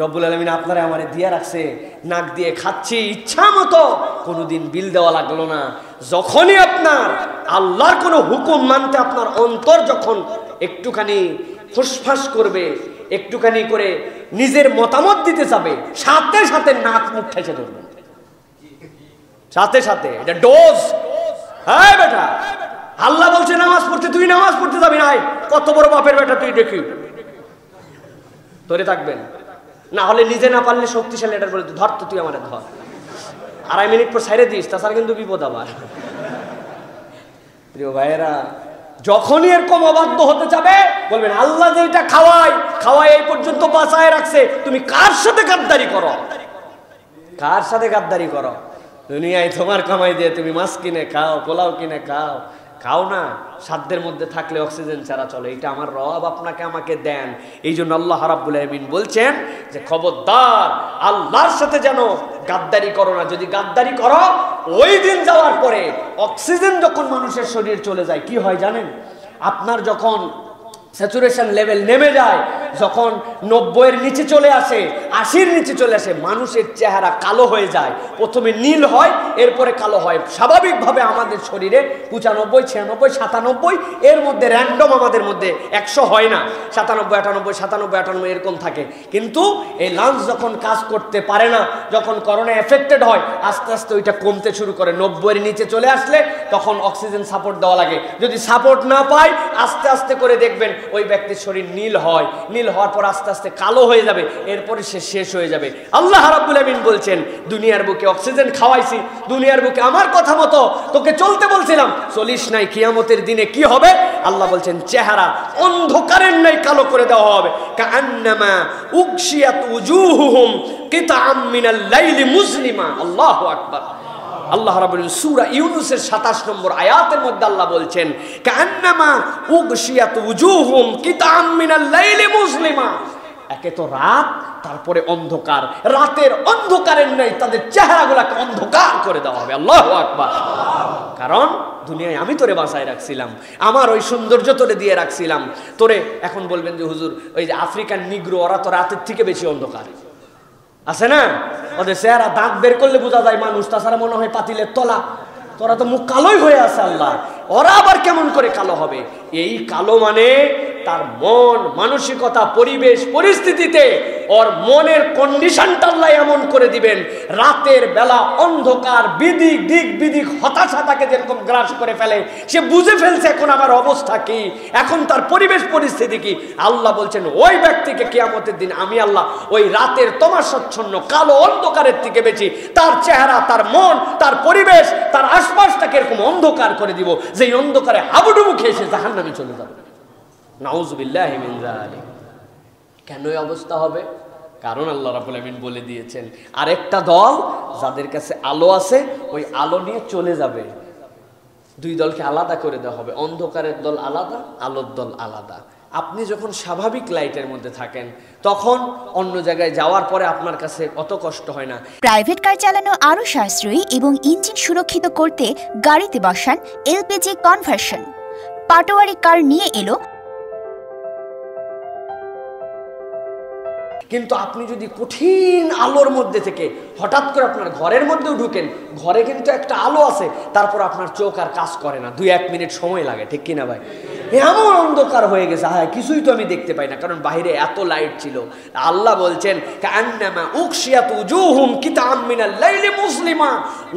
রব্বুল আলামিন। আপনারা আমারে দিয়ে রাখছে, নাক দিয়ে খাচ্ছি ইচ্ছা মতো, কোনোদিন বিল দেওয়া লাগলো না। যখনই আপনার আল্লাহর কোনো হুকুম মানতে আপনার অন্তর যখন একটুখানি ফুসফাস করবে, একটুখানি করে নিজের মতামত দিতে যাবে, সাথে সাথে নাক মুখ ঠেসে ধরবেন, সাথে সাথে। এটা ডোজ। হ্যাঁ বেটা, আল্লাহ বলছে নামাজ পড়তে, তুই নামাজ পড়তে যাবি না, কত বড় বাপের বেটা তুই, দেখি ধরে থাকবেন। না হলে নিজে না পারলে শক্তিশালী এটার বলে, ধর তো তুই আমার ধর, 2.5 মিনিট পর ছাইড়ে দিস, তাছাড়া কিন্তু বিপদ আবার। প্রিয় ভাইয়েরা, যখনই এরকম অবাধ্য হতে যাবে বলবেন, আল্লাহ যে এটা খাওয়াই এই পর্যন্ত বাঁচায় রাখছে, তুমি কার সাথে গাদ্দারি করো? কার সাথে গাদ্দারি করো? দুনিয়ায় তোমার কামাই দিয়ে তুমি মাছ কিনে খাও, পোলাও কিনে খাও, খাও না। সাধ্যের মধ্যে থাকলে অক্সিজেন ছাড়া চলে, এটা আমার রব আপনাকে আমাকে দেন। এই জন্য আল্লাহ রাব্বুল আলামিন বলছেন যে খবরদার, আল্লাহর সাথে যেন গাদ্দারি করো না। যদি গাদ্দারি করো, ওই দিন যাওয়ার পরে অক্সিজেন যখন মানুষের শরীর চলে যায়, কি হয় জানেন? আপনার যখন স্যাচুরেশন লেভেল নেমে যায়, যখন 90-এর নিচে চলে আসে, 80-র নিচে চলে আসে, মানুষের চেহারা কালো হয়ে যায়। প্রথমে নীল হয়, এরপরে কালো হয়। স্বাভাবিকভাবে আমাদের শরীরে 95, 96, 97 এর মধ্যে র্যান্ডম আমাদের মধ্যে 100 হয় না, 97, 98, 97, 98 এরকম থাকে। কিন্তু এই লাংস যখন কাজ করতে পারে না, যখন করোনা এফেক্টেড হয়, আস্তে আস্তে ওইটা কমতে শুরু করে। 90-এর নিচে চলে আসলে তখন অক্সিজেন সাপোর্ট দেওয়া লাগে। যদি সাপোর্ট না পায়, আস্তে আস্তে করে দেখবেন ওই ব্যক্তির শরীর নীল হয়, নীল হওয়ার পর আস্তে আস্তে কালো হয়ে যাবে, এরপরে সে শেষ হয়ে যাবে। আল্লাহ রাব্বুল আমিন বলছেন, দুনিয়ার বুকে অক্সিজেন খাওয়াইছি, দুনিয়ার বুকে আমার কথা মতো তোকে চলতে বলছিলাম, চলিস নাই, কিয়ামতের দিনে কি হবে? আল্লাহ বলছেন, চেহারা অন্ধকারের নাই কালো করে দেওয়া হবে। কাআন্নামা উগশিয়াত উজুহুহুম কিতাআম মিনাল লাইলি মুজলিমা। আল্লাহু আকবার। আল্লাহ রাব্বুল আলামিন সূরা ইউনূসের 27 নম্বর আয়াতের মধ্যে আল্লাহ বলছেন, কাআন্নামা উগশিয়াত উজুহুম কিতাআম মিনাল লাইলি মুজলিমা। একে তো রাত, তারপরে অন্ধকার, রাতের অন্ধকারের নেই, তাদের চেহারাগুলোকে অন্ধকার করে দেওয়া হবে। আল্লাহু আকবার। কারণ দুনিয়ায় আমি তোরে বাঁচায় রাখছিলাম, আমার ওই সৌন্দর্য তোরে দিয়ে রাখছিলাম। তোরে এখন বলবেন যে হুজুর, ওই যে আফ্রিকান নিগ্রো, ওরা তো রাতের থেকে বেশি অন্ধকার আছে না? ওদের চেহারা দাঁত বের করলে বোঝা যায় মানুষ, তাছাড়া মনে হয় পাতিলের তলা। তোরা তো মুখ কালোই হয়ে আছে আল্লাহ, ওরা আবার কেমন করে কালো হবে? এই কালো মানে তার মন মানসিকতা পরিবেশ পরিস্থিতিতে ওর মনের কন্ডিশনটা আল্লাহ এমন করে দিবেন, রাতের বেলা অন্ধকার বিদিক দিক বিদিক হতাশা তাকে যেরকম গ্রাস করে ফেলে, সে বুঝে ফেলছে এখন আমার অবস্থা কি, এখন তার পরিবেশ পরিস্থিতি কি। আল্লাহ বলছেন ওই ব্যক্তিকে কিয়ামতের দিন আমি আল্লাহ ওই রাতের তমাশাচ্ছন্ন কালো অন্ধকারের থেকে বেশি তার চেহারা, তার মন, তার পরিবেশ, তার আশপাশটাকে এরকম অন্ধকার করে দিব যে অন্ধকারে হাবুডুবু খেয়ে সে জাহান্নামে চলে যাবে। নাউযুবিল্লাহি মিন যালিক। কেন এই অবস্থা হবে? কারণ আল্লাহ রাব্বুল আমিন বলে দিয়েছেন আরেকটা দল যাদের কাছে আলো আছে ওই আলো নিয়ে চলে যাবে। দুই দলকে আলাদা করে দেওয়া হবে, অন্ধকারের দল আলাদা, আলোর দল আলাদা। আপনি যখন স্বাভাবিক লাইটের মধ্যে থাকেন তখন অন্য জায়গায় যাওয়ার পরে আপনার কাছে অত কষ্ট হয় না। প্রাইভেট কার চালানো আরও সাশ্রয়ী এবং ইঞ্জিন সুরক্ষিত করতে গাড়িতে বসান এলপিজি কনভার্সন। পাটোয়ারি কার নিয়ে এলো। কিন্তু আপনি যদি কঠিন আলোর মধ্যে থেকে হঠাৎ করে আপনার ঘরের মধ্যেও ঢুকেন, ঘরে কিন্তু একটা আলো আছে, তারপর আপনার চোখ আর কাজ করে না, 2-1 মিনিট সময় লাগে, ঠিক কিনা ভাই? এমন অন্ধকার হয়ে গেছে, হ্যাঁ কিছুই তো আমি দেখতে পাই না, কারণ বাইরে এত লাইট ছিল। আল্লাহ বলছেন কান্নামা উকশিয়াত উজুহুম কিতাম মিনাল লাইলি মুসলিমা।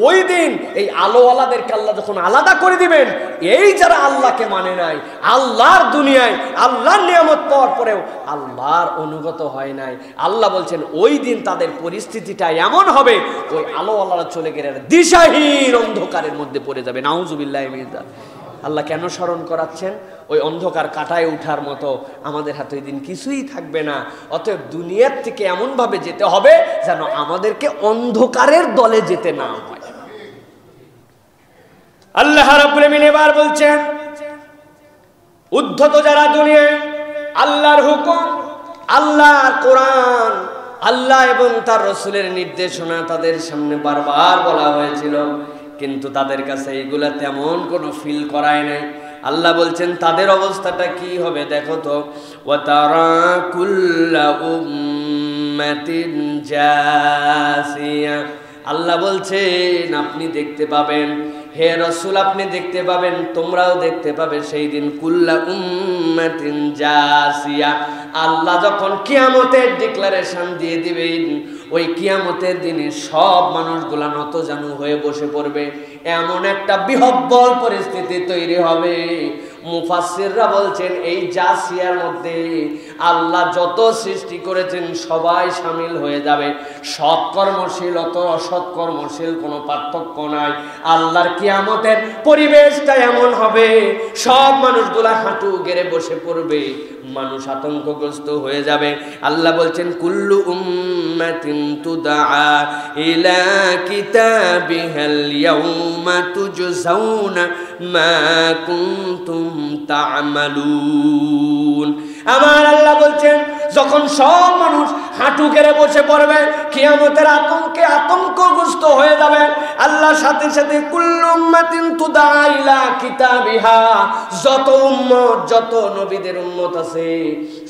ওই দিন এই আলোওয়ালাদেরকে আল্লাহ যখন আলাদা করে দিবেন, এই যারা আল্লাহকে মানে নাই, আল্লাহর দুনিয়ায় আল্লাহর নিয়ামত পাওয়ার পরেও আল্লাহর অনুগত হয় নাই, আল্লাহ বলছেন ওই দিন তাদের পরিস্থিতিটা এমন হবে ওই আলোওয়ালারা চলে গেলে দিশাহীন অন্ধকারের মধ্যে পড়ে যাবে। নাউযুবিল্লাহি মিন যালিক। আল্লাহ কেন স্মরণ করাচ্ছেন? ওই অন্ধকার কাটায় উঠার মতো আমাদের হাতে ওই দিন কিছুই থাকবে না। অতএব দুনিয়ার থেকে এমনভাবে যেতে হবে যেন আমাদেরকে অন্ধকারের দলে যেতে না হয়। আল্লাহ রাব্বুল আমিন এবার বলছেন উদ্ধত যারা দুনিয়ায় আল্লাহর হুকুম, আল্লাহর কোরআন, আল্লাহ এবং তার রাসূলের নির্দেশনা তাদের সামনে বারবার বলা হয়েছিল, কিন্তু তাদের কাছে এইগুলা তেমন কোনো ফিল করায় নাই। আল্লাহ বলছেন তাদের অবস্থাটা কি হবে দেখো তো। ওয়াতারা কুল্লা উম্মাতিন জাসিয়া। আল্লাহ বলছেন আপনি দেখতে পাবেন, হে রাসূল আপনি দেখতে পাবেন, তোমরাও দেখতে পাবে সেই দিন কুল্লা উম্মাতিন জাসিয়া। আল্লাহ যখন কিয়ামতের ডিক্লারেশন দিয়ে দিবেন, ওই কিয়ামতের দিনে সব মানুষগুলা নতজানু হয়ে বসে পড়বে, এমন একটা বিহ্বল পরিস্থিতি তৈরি হবে। মুফাসসিররা বলছেন এই জাসিয়ার মধ্যে আল্লাহ যত সৃষ্টি করেছেন সবাই শামিল হয়ে যাবে, সৎকর্মশীল অত অসৎকর্মশীল কোনো পার্থক্য নাই। আল্লাহর কিয়ামতের পরিবেশটা এমন হবে সব মানুষগুলা হাঁটু গেড়ে বসে পড়বে, মানুষ আতঙ্কগ্রস্ত হয়ে যাবে। আল্লাহ বলছেন কুল্লু উম্মাতিন তুদআ ইলা কিতাবিহাল ইয়াউমা তুজজাউনা মা কুনতুম তা'মালুন। আমার আল্লাহ বলছেন যখন সব মানুষ হাঁটু গেড়ে বসে পড়বে, কিয়ামতের আতঙ্কে আতঙ্কগ্রস্ত হয়ে যাবে, আল্লাহ সাথে সাথে কুল্লু উম্মাতিন তুদআ ইলা কিতাবিহা, যত উম্মত যত নবীদের উম্মত আছে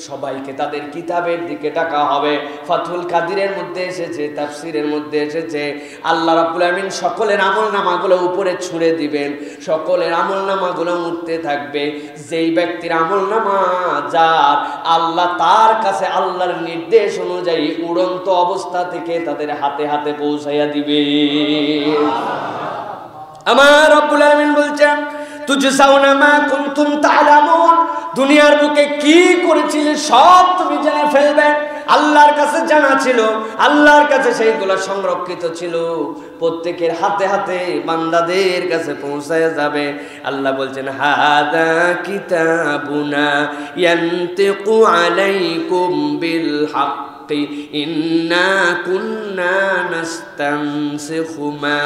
সবাইকে তাদের কিতাবের দিকে ডাকা হবে। ফাথুল কাদিরের মধ্যে এসেছে, তাফসীরের মধ্যে এসেছে আল্লাহ রাব্বুল আমিন সকলের আমলনামাগুলো উপরে ছুঁড়ে দিবেন, সকলের আমলনামাগুলো উঠতে থাকবে। যেই ব্যক্তির আমলনামা যার আল্লাহ তার কাছে আল্লাহর নির্দেশ অনুযায়ী উড়ন্ত অবস্থা থেকে তাদের হাতে হাতে পৌঁছাইয়া দিবে। আমার রব্বুল আলামিন বলছেন তুজসাউনা মা কুনতুম তা'লামুন, দুনিয়ার বুকে কি করেছিলে সব তুমি জেনে ফেলবে। আল্লাহর কাছে জানা ছিল, আল্লাহর কাছে সেইগুলো সংরক্ষিত ছিল, প্রত্যেকের হাতে হাতে বান্দাদের কাছে পৌঁছায় যাবে। আল্লাহ বলছেন হাদা কিতাবুনা ইয়ানতিকু আলাইকুম বিল হক ইন্না কুন্না নাস্তানসিখু মা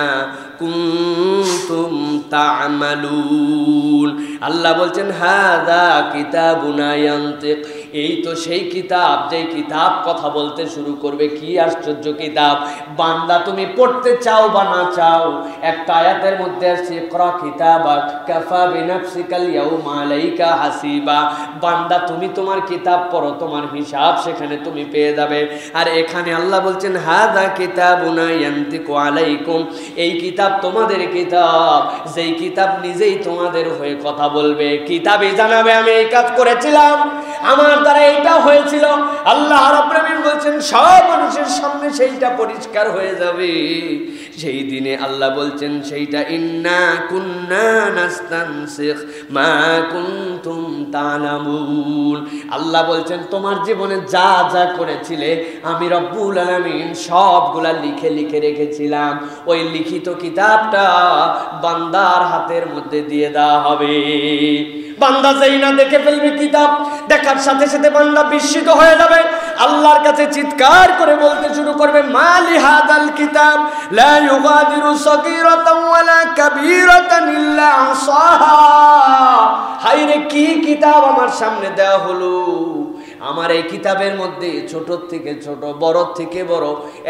কুনতুম তা'মালুন। আল্লাহ বলছেন হাদা কিতাবুনা ইয়ানতিক, এই তো সেই কিতাব, যেই কিতাব কথা বলতে শুরু করবে। কি আশ্চর্য কিতাব! বান্দা তুমি পড়তে চাও বা না চাও, একটা আয়াতের মধ্যে আসছে ইকরা কিতাবাক কাফা বিনাফসিকাল ইয়াউমা আলাইকা হাসিবা। বান্দা তুমি তোমার কিতাব পড়ো, তোমার হিসাব সেখানে তুমি পেয়ে যাবে। আর এখানে আল্লাহ বলছেন হাযা কিতাবুনা ইয়ান্তিকু আলাইকুম, এই কিতাব তোমাদের কিতাব, যেই কিতাব নিজেই তোমাদের হয়ে কথা বলবে। কিতাবে জানাবে আমি এই কাজ করেছিলাম, আমার দ্বারা এইটা হয়েছিল। আল্লাহ রাব্বুল আলামিন বলছেন সব মানুষের সামনে সেইটা পরিষ্কার হয়ে যাবে। সেই দিনে আল্লাহ বলছেন সেইটা ইন্না কুন্না নাস্তানসিখ মা কুনতুম তা'লামুন। আল্লাহ বলছেন তোমার জীবনে যা যা করেছিলে আমি রব্বুল আলামিন সবগুলা লিখে লিখে রেখেছিলাম। ওই লিখিত কিতাবটা বান্দার হাতের মধ্যে দিয়ে দেওয়া হবে। বান্দা যেই না দেখে ফেলবে কিতাব, দেখার সাথে সাথে বান্দা বিস্মিত হয়ে যাবে, আল্লাহর কাছে চিৎকার করে বলতে শুরু করবে মালি হাদাল কিতাব লা ইউগাদিরু সগীরাতান ওয়ালা কাবীরাতান ইল্লা আসাহা। হায়রে কি কিতাব আমার সামনে দেওয়া হলো! আমার এই কিতাবের মধ্যে ছোট থেকে ছোট, বড় থেকে বড়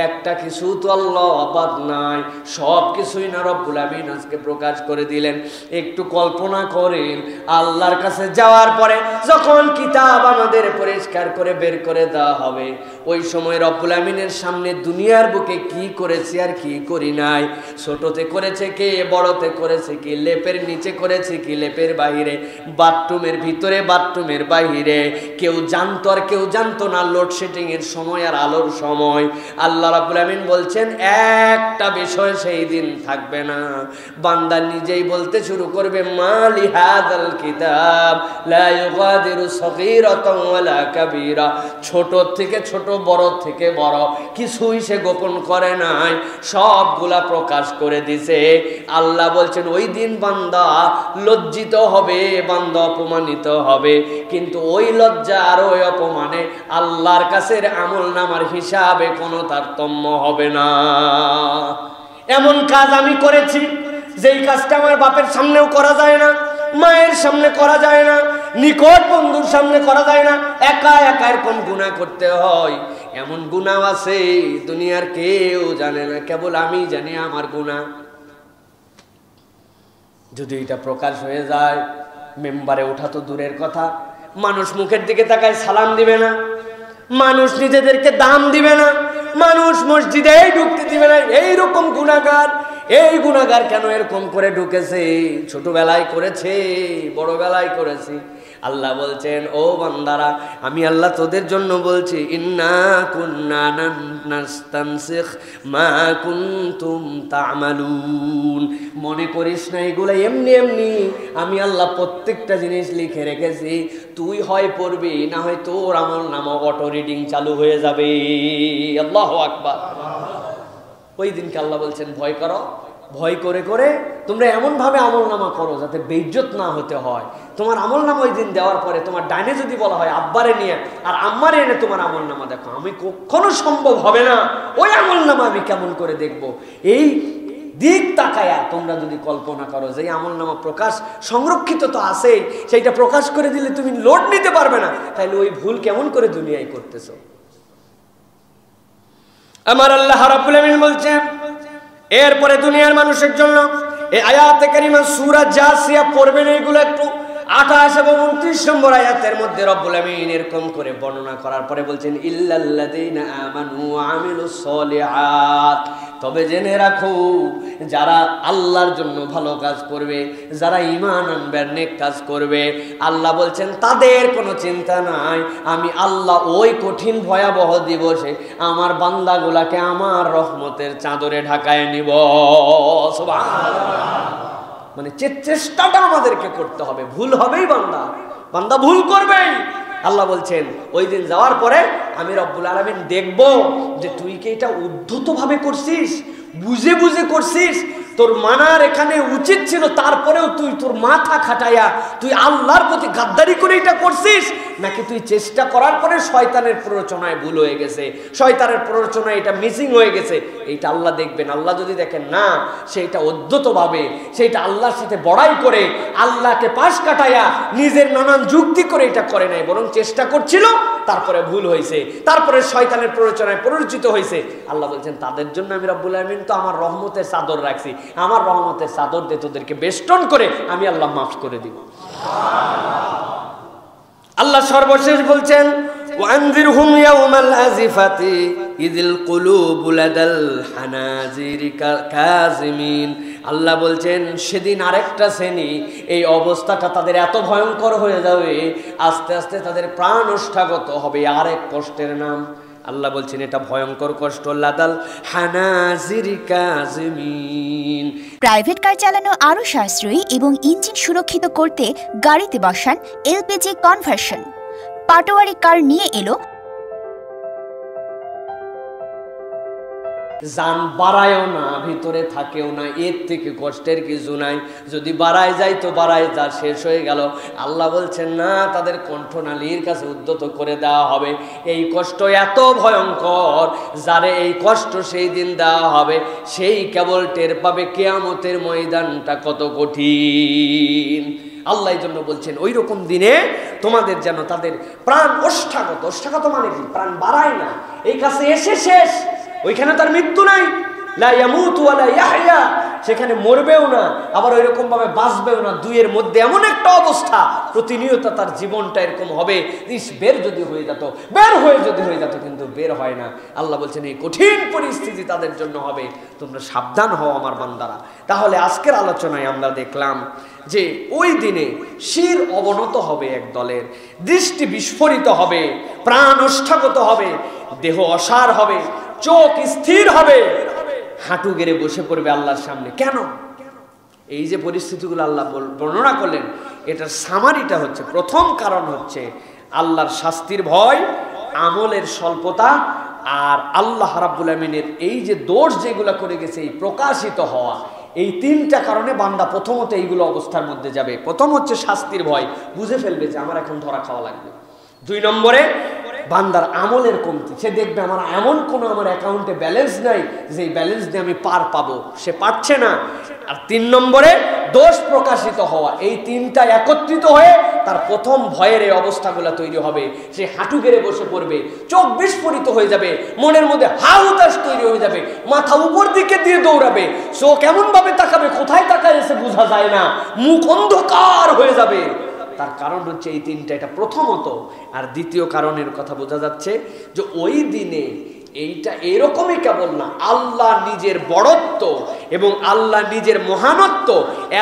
একটা কিছু তো আল্লাহ বাদ নাই, সব কিছুই না রব্বুল আমিন আজকে প্রকাশ করে দিলেন। একটু কল্পনা করেন, আল্লাহর কাছে যাওয়ার পরে যখন কিতাব আমাদের পরিষ্কার করে বের করে দেওয়া হবে, ওই সময় রব্বুল আমিনের সামনে দুনিয়ার বুকে কি করেছি আর কি করি নাই, ছোটতে করেছে কে, বড়তে করেছে কি, লেপের নিচে করেছে কি, লেপের বাহিরে, বাথরুমের ভিতরে, বাথরুমের বাহিরে, কেউ জানতো আর কেউ জানতো না, লোডশেডিং এর সময় আর আলোর সময়। আল্লাহ রাব্বুল আমিন বলছেন একটা বিষয় সেই দিন থাকবে না। বান্দা নিজেই বলতে শুরু করবে মালি হাযাল কিতাব লা ইউগাদিরু সগীরাতান ওয়ালা কাবীরা। ছোট থেকে ছোট, বড় থেকে বড়, কিছুই সে গোপন করে নাই, সবগুলা প্রকাশ করে দিছে। আল্লাহ বলছেন ওই দিন বান্দা লজ্জিত হবে, বান্দা অপমানিত হবে, কিন্তু ওই লজ্জা আর ওই অপমানে আল্লাহর কাছে আমলনামার হিসাবে কোনো তারতম্য হবে না। এমন কাজ আমি করেছি যেই কাজটা আমার বাপের সামনেও করা যায় না, মায়ের সামনে করা যায় না, নিকট বন্ধুর সামনে করা যায় না, একা একা এরকম গুনাহ করতে হয়। এমন গুনাহ আছে দুনিয়ার কেউ জানে না, কেবল আমি জানি আমার গুনাহ। যদি এটা প্রকাশ হয়ে যায়, মেম্বারে ওঠা তো দূরের কথা, মানুষ মুখের দিকে তাকায় সালাম দিবে না, মানুষ নিজেদেরকে দাম দিবে না, মানুষ মসজিদে ঢুকতে দিবে না। এইরকম গুনাহগার, এই গুনাহগার কেন এরকম করে ঢুকেছে? ছোটবেলায় করেছে, বড়বেলায় করেছি। আল্লাহ বলছেন ও বান্দারা, আমি আল্লাহ তোদের জন্য বলছি ইন্না কুন্না নাস্তানসিখ মা কুনতুম তা'মালুন। মনে করিস না এগুলো এমনি এমনি, আমি আল্লাহ প্রত্যেকটা জিনিস লিখে রেখেছি। তুই হয় পড়বি, না হয় তোর আমলনামা অটো রিডিং চালু হয়ে যাবে। আল্লাহু আকবার। ওই দিনকে আল্লাহ বলছেন ভয় করো, ভয় করে করে তোমরা এমনভাবে আমলনামা করো যাতে বেইজ্জত না হতে হয়। তোমার আমলনামা ওই দিন দেওয়ার পরে তোমার ডাইনে যদি বলা হয় আব্বারে নিয়ে আর আম্মারে এনে তোমার আমলনামা দেখো, আমি কখনো সম্ভব হবে না ওই আমলনামা আমি কেমন করে দেখব। এই দিক তাকায়া তোমরা যদি কল্পনা করো যে আমলনামা প্রকাশ সংরক্ষিত তো আছেই, সেইটা প্রকাশ করে দিলে তুমি লোড নিতে পারবে না, তাহলে ওই ভুল কেমন করে দুনিয়ায় করতেছো? আমার আল্লাহ রাব্বুল আমিন বলছেন এরপরে দুনিয়ার মানুষের জন্য এই আয়াতে কারিমা সূরা জাসিয়া পড়বেন। এইগুলো একটু 28 এবং 29 নম্বর আয়াতের মধ্যে রব্বুল আমিন এরকম করে বর্ণনা করার পরে বলছেন ইল্লাল্লাযীনা আমানু ওয়া আমিলুস সলিহাত। তবে জেনে রাখো, যারা আল্লাহর জন্য ভালো কাজ করবে, যারা ঈমান আনবে, নেক কাজ করবে, আল্লাহ বলছেন তাদের কোনো চিন্তা নাই। আমি আল্লাহ ওই কঠিন ভয়াবহ দিবসে আমার বান্দাগুলাকে আমার রহমতের চাদরে ঢাকায় নিব। সুবহানাল্লাহ। মানে চেষ্টাটা আমাদেরকে করতে হবে। ভুল হবেই, বান্দা ভুল করবেই। আল্লাহ বলছেন ওই দিন যাওয়ার পরে আমি রব্বুল আলামিন দেখব যে তুই কি এটা উদ্ধতভাবে করছিস, বুঝে বুঝে করছিস, তোর মানার এখানে উচিত ছিল, তারপরেও তুই তোর মাথা খাটাইয়া তুই আল্লাহর প্রতি গাদ্দারি করে এটা করছিস, নাকি তুই চেষ্টা করার পরে শয়তানের প্ররোচনায় ভুল হয়ে গেছে, শয়তানের প্ররোচনায় এটা মিসিং হয়ে গেছে, এইটা আল্লাহ দেখবেন। আল্লাহ যদি দেখেন না সেইটা উদ্ধতভাবে, সেইটা আল্লাহর সাথে বড়াই করে, আল্লাহকে পাশ কাটাইয়া নিজের নানান যুক্তি করে এটা করে নাই, বরং চেষ্টা করছিল, তারপরে ভুল হয়েছে, তারপরে শয়তানের প্ররোচনায় প্ররোচিত হয়েছে, আল্লাহ বলছেন তাদের জন্য আমি রব্বুল আলামিন তো আমার রহমতের চাদর রাখছি, আমার রহমতের চাদর দিয়ে তোদেরকে বেষ্টন করে আমি আল্লাহ মাফ করে দিব। আল্লাহ সর্বশেষ বলছেন ওয়ানজিরহুম ইয়াউমাল আজিফাতি ইযিল কুলুবু লাদাল হানাজিরি কাযিমিন। আল্লাহ বলছেন সেদিন আরেকটা শ্রেণী, এই অবস্থাটা তাদের এত ভয়ঙ্কর হয়ে যাবে, আস্তে আস্তে তাদের প্রাণ ওষ্ঠাগত হবে। আরেক কষ্টের নাম আল্লাহ বলছেন এটা ভয়ঙ্কর কষ্ট, লাদাল হানাজিরি কাযিমিন। প্রাইভেট কার চালানো আরও সাশ্রয়ী এবং ইঞ্জিন সুরক্ষিত করতে গাড়িতে বসান এলপিজি কনভার্সন। পাটোয়ারি কার নিয়ে এলো যান বাড়ায়ও না, ভিতরে থাকেও না, এর থেকে কষ্টের কিছু নাই। যদি বাড়ায় যায় তো বাড়ায় যা, শেষ হয়ে গেল। আল্লাহ বলছেন না, তাদের কণ্ঠনালীর কাছে উদ্যত করে দেওয়া হবে। এই কষ্ট এত ভয়ঙ্কর, যারে এই কষ্ট সেই দিন দেওয়া হবে সেই কেবল টের পাবে কিয়ামতের ময়দানটা কত কঠিন। আল্লাহ এই জন্য বলছেন ওই রকম দিনে তোমাদের যেন তাদের প্রাণ ওষ্ঠাগত, ওষ্ঠাগত মানে কি? প্রাণ বাড়ায় না, এই কাছে এসে শেষ, ওইখানে তার মৃত্যু নাই, লা ইয়ামুতু ওয়া লা ইয়াহইয়া, সেখানে মরবেও না আবার ওই রকম ভাবে বাঁচবেও না। দুইয়ের মধ্যে এমন একটা অবস্থা, প্রতিনিয়ত তার জীবনটা এরকম হবে, বের যদি হয়ে যেত, বের হয়ে যদি হয়ে যেত, কিন্তু বের হয় না। আল্লাহ বলছেন এই কঠিন পরিস্থিতি তাদের জন্য হবে, তোমরা সাবধান হও আমার বান্দারা। তাহলে আজকের আলোচনায় আমরা দেখলাম যে ওই দিনে শির অবনত হবে এক দলের, দৃষ্টি বিস্ফোরিত হবে, প্রাণ ওষ্ঠাগত হবে, দেহ অসার হবে, চোখ স্থির হবে, হাঁটু গেড়ে বসে পড়বে আল্লাহর সামনে। কেন? এই যে পরিস্থিতিগুলো আল্লাহ বর্ণনা করলেন, এটার সামারিটা হচ্ছে, প্রথম কারণ হচ্ছে আল্লাহর শাস্তির ভয়, আমলের স্বল্পতা, আর আল্লাহ রাব্বুল আমিনের এই যে দোষ যেগুলো করে গেছে, এই প্রকাশিত হওয়া, এই তিনটা কারণে বান্দা প্রথমত এইগুলো অবস্থার মধ্যে যাবে। প্রথম হচ্ছে শাস্তির ভয়, বুঝে ফেলবে যে আমার এখন ধরা খাওয়া লাগবে। 2 নম্বরে বান্দার আমলের কমতি, সে দেখবে আমার এমন কোনো আমার অ্যাকাউন্টে ব্যালেন্স নাই যে ব্যালেন্স দিয়ে আমি পার পাবো, সে পারছে না। আর 3 নম্বরে দোষ প্রকাশিত হওয়া, এই তিনটা একত্রিত হয়ে তার প্রথম ভয়ের এই অবস্থাগুলো তৈরি হবে। সে হাঁটু গেড়ে বসে পড়বে, চোখ বিস্ফোরিত হয়ে যাবে, মনের মধ্যে হাউতাশ তৈরি হয়ে যাবে, মাথা উপর দিকে দিয়ে দৌড়াবে, চোখ এমন ভাবে তাকাবে কোথায় তাকায় এসে বোঝা যায় না, মুখ অন্ধকার হয়ে যাবে। তার কারণ হচ্ছে এই তিনটা, এটা প্রথমত। আর দ্বিতীয় কারণের কথা বোঝা যাচ্ছে যে ওই দিনে এইটা এরকমই কেবল না, আল্লাহ নিজের বড়ত্ব এবং আল্লাহ নিজের মহানত্ব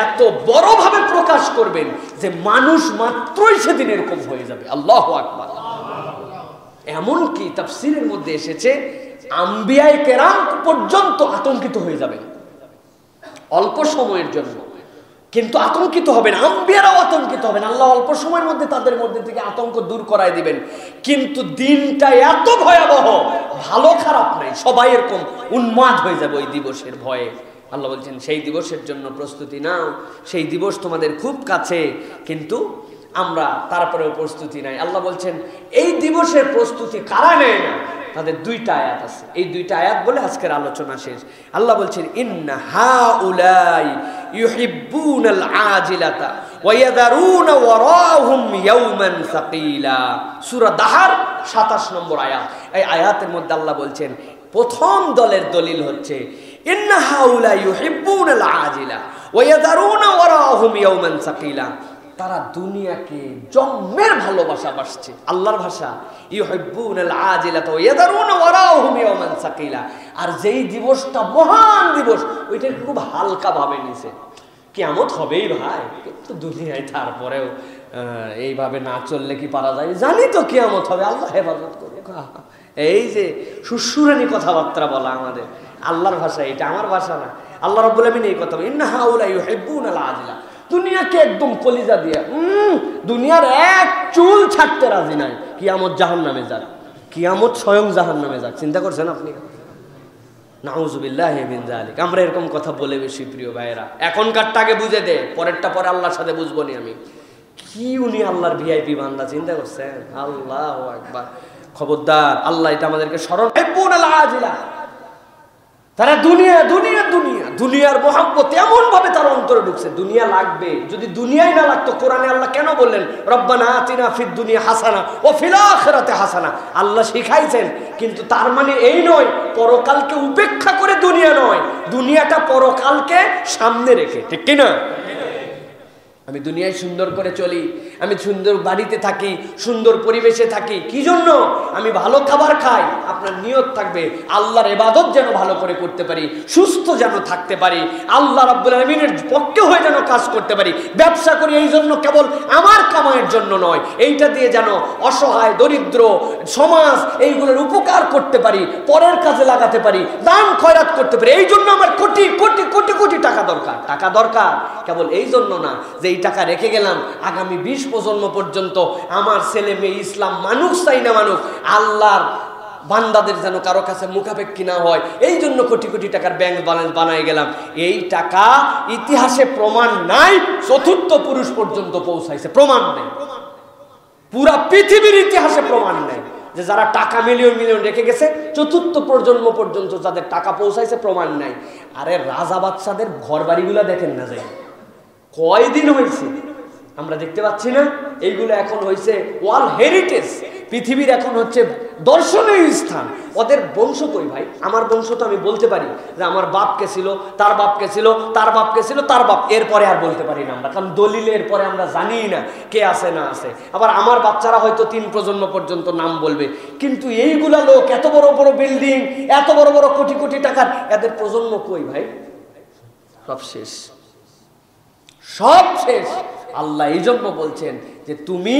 এত বড়ভাবে প্রকাশ করবেন যে মানুষ মাত্রই সেদিন এরকম হয়ে যাবে। আল্লাহু আকবার। এমনকি তাফসীরের মধ্যে এসেছে আম্বিয়ায়ে কেরাম পর্যন্ত আতঙ্কিত হয়ে যাবেন অল্প সময়ের জন্য, কিন্তু আতঙ্কিত হবেন, আম্বিয়ারাও আতঙ্কিত হবেন। আল্লাহ অল্প সময়ের মধ্যে তাদের মধ্যে থেকে আতঙ্ক দূর করায় দিবেন। কিন্তু দিনটা এত ভয়াবহ, ভালো খারাপ নাই, সবাই এরকম উন্মাদ হয়ে যাবে ওই দিবসের ভয়ে। আল্লাহ বলছেন সেই দিবসের জন্য প্রস্তুতি নাও, সেই দিবস তোমাদের খুব কাছে, কিন্তু আমরা তারপরেও প্রস্তুতি নাই। আল্লাহ বলছেন এই দিবসের প্রস্তুতি কারা নেয় না, তাদের 2টা আয়াত আছে। এই 2টা আয়াত বলে আজকের আলোচনা শেষ। আল্লাহ বলছেন ইন্না হাউলাই ইউহিব্বুনাল আজিলাতা ওয়া ইয়াদারুনা ওয়ারাহুম ইয়াওমান সাকিলা। সূরা দাহার 27 নম্বর আয়াত। এই আয়াতের মধ্যে আল্লাহ বলছেন প্রথম দলের দলিল হচ্ছে ইন্না হাউলাই ইউহিব্বুনাল আজিলা ওয়া ইয়াদারুনা ওয়ারাহুম ইয়াওমান সাকিলা। তারা দুনিয়াকে জন্মের ভালোবাসা বাসছে, আল্লাহর ভাষা ইউহিব্বুনাল আজিলাতা ওয়া ইয়াদারুনা ওয়ারাহুম ইয়াওমান সাকিলা। আর যেই দিবসটা মহান দিবস, ওইটা খুব হালকা ভাবে নিছে। কিয়ামত হবেই ভাই, কিন্তু দুনিয়ায় তারপরেও এইভাবে না চললে কি পারা যায়? জানি তো কিয়ামত হবে, আল্লাহ হেফাজত করুক। এই যে সুসুরানি কথাবার্তা বলা আমাদের আল্লাহর ভাষা, এটা আমার ভাষা না। আল্লাহ রাব্বুল আমিন এই কথা বলেন ইন্না হাউলা ইউহিব্বুনাল আজিলা। দুনিয়াকে একদম কলিজা দিয়া, দুনিয়ার এক চুল ছাড়তে রাজি নাই, কিয়ামত জাহান্নামে যাক, কিয়ামত স্বয়ং জাহান্নামে যাক। চিন্তা করছেন আপনি? নাউজুবিল্লাহি মিন যালিক। আমরা এরকম কথা বলে বেশি প্রিয় ভাইয়েরা। এখনকারটাকে বুঝে দে, পরেরটা পরে আল্লাহর সাথে বুঝবো নি আমি। কি উনি আল্লাহর ভিআইপি বান্দা, চিন্তা করছেন? আল্লাহু আকবার। খবরদার, আল্লাহ এটা আমাদেরকে স্মরণ। তারা দুনিয়ার মোহাব্বত এমন ভাবে তার অন্তরে ঢুকছে, দুনিয়া লাগবে। যদি দুনিয়াই না লাগতো কোরআনে আল্লাহ কেন বললেন রব্বানা আতিনা ফিদ দুনিয়া হাসানা ও ফিল আখিরাতি হাসানা? আল্লাহ শিখাইছেন, কিন্তু তার মানে এই নয় পরকালকে উপেক্ষা করে দুনিয়া নয়, দুনিয়াটা পরকালকে সামনে রেখে, ঠিক কি না? আমি দুনিয়ায় সুন্দর করে চলি, আমি সুন্দর বাড়িতে থাকি, সুন্দর পরিবেশে থাকি, কি জন্য? আমি ভালো খাবার খাই। আপনার নিয়ত থাকবে আল্লাহর ইবাদত যেন ভালো করে করতে পারি, সুস্থ যেন থাকতে পারি, আল্লাহ রাব্বুল আলামিনের পক্ষে হয়ে যেন কাজ করতে পারি। ব্যবসা করি এই জন্য কেবল আমার কামাইয়ের জন্য নয়, এইটা দিয়ে যেন অসহায় দরিদ্র সমাজ এইগুলোর উপকার করতে পারি, পরের কাজে লাগাতে পারি, দান খয়রাত করতে পারি। এই জন্য আমার কোটি কোটি কোটি কোটি টাকা দরকার। টাকা দরকার কেবল এই জন্য না যে এই টাকা রেখে গেলাম আগামী 20 প্রজন্ম পর্যন্ত আমার ছেলে মেয়ে ইসলাম মানুষ চাই না মানুষ, আল্লাহর বান্দাদের যেন কারো কাছে মুখাপেক্ষী না হয়, এই জন্য কোটি কোটি টাকার ব্যাংক ব্যালেন্স বানাই গেলাম। এই টাকা ইতিহাসে প্রমাণ নাই চতুর্থ পুরুষ পর্যন্ত পৌঁছাইছে, প্রমাণ নেই। পুরা পৃথিবীর ইতিহাসে প্রমাণ নেই যে যারা টাকা মিলিয়ন মিলিয়ন রেখে গেছে চতুর্থ প্রজন্ম পর্যন্ত যাদের টাকা পৌঁছাইছে, প্রমাণ নাই। আরে রাজা বাদশাদের ঘর বাড়িগুলা দেখেন না, যাই কয়দিন হয়েছে আমরা দেখতে পাচ্ছি না? এইগুলো এখন হয়েছে ওয়ার্ল্ড হেরিটেজ, পৃথিবীর এখন হচ্ছে দর্শনীয় স্থান। ওদের বংশ কই ভাই? আমার বংশ তো আমি বলতে পারি যে আমার বাপকে ছিল, তার বাপকে ছিল, তার বাপকে ছিল, তার বাপ, এরপরে আর বলতে পারি না আমরা, কারণ দলিলে এরপরে আমরা জানি না কে আছে না আছে। আবার আমার বাচ্চারা হয়তো 3 প্রজন্ম পর্যন্ত নাম বলবে, কিন্তু এইগুলা লোক এত বড় বড় বিল্ডিং, এত বড় বড় কোটি কোটি টাকার, এদের প্রজন্ম কই ভাই? সব শেষ, সব শেষ। আল্লাহ এই জন্য বলছেন যে তুমি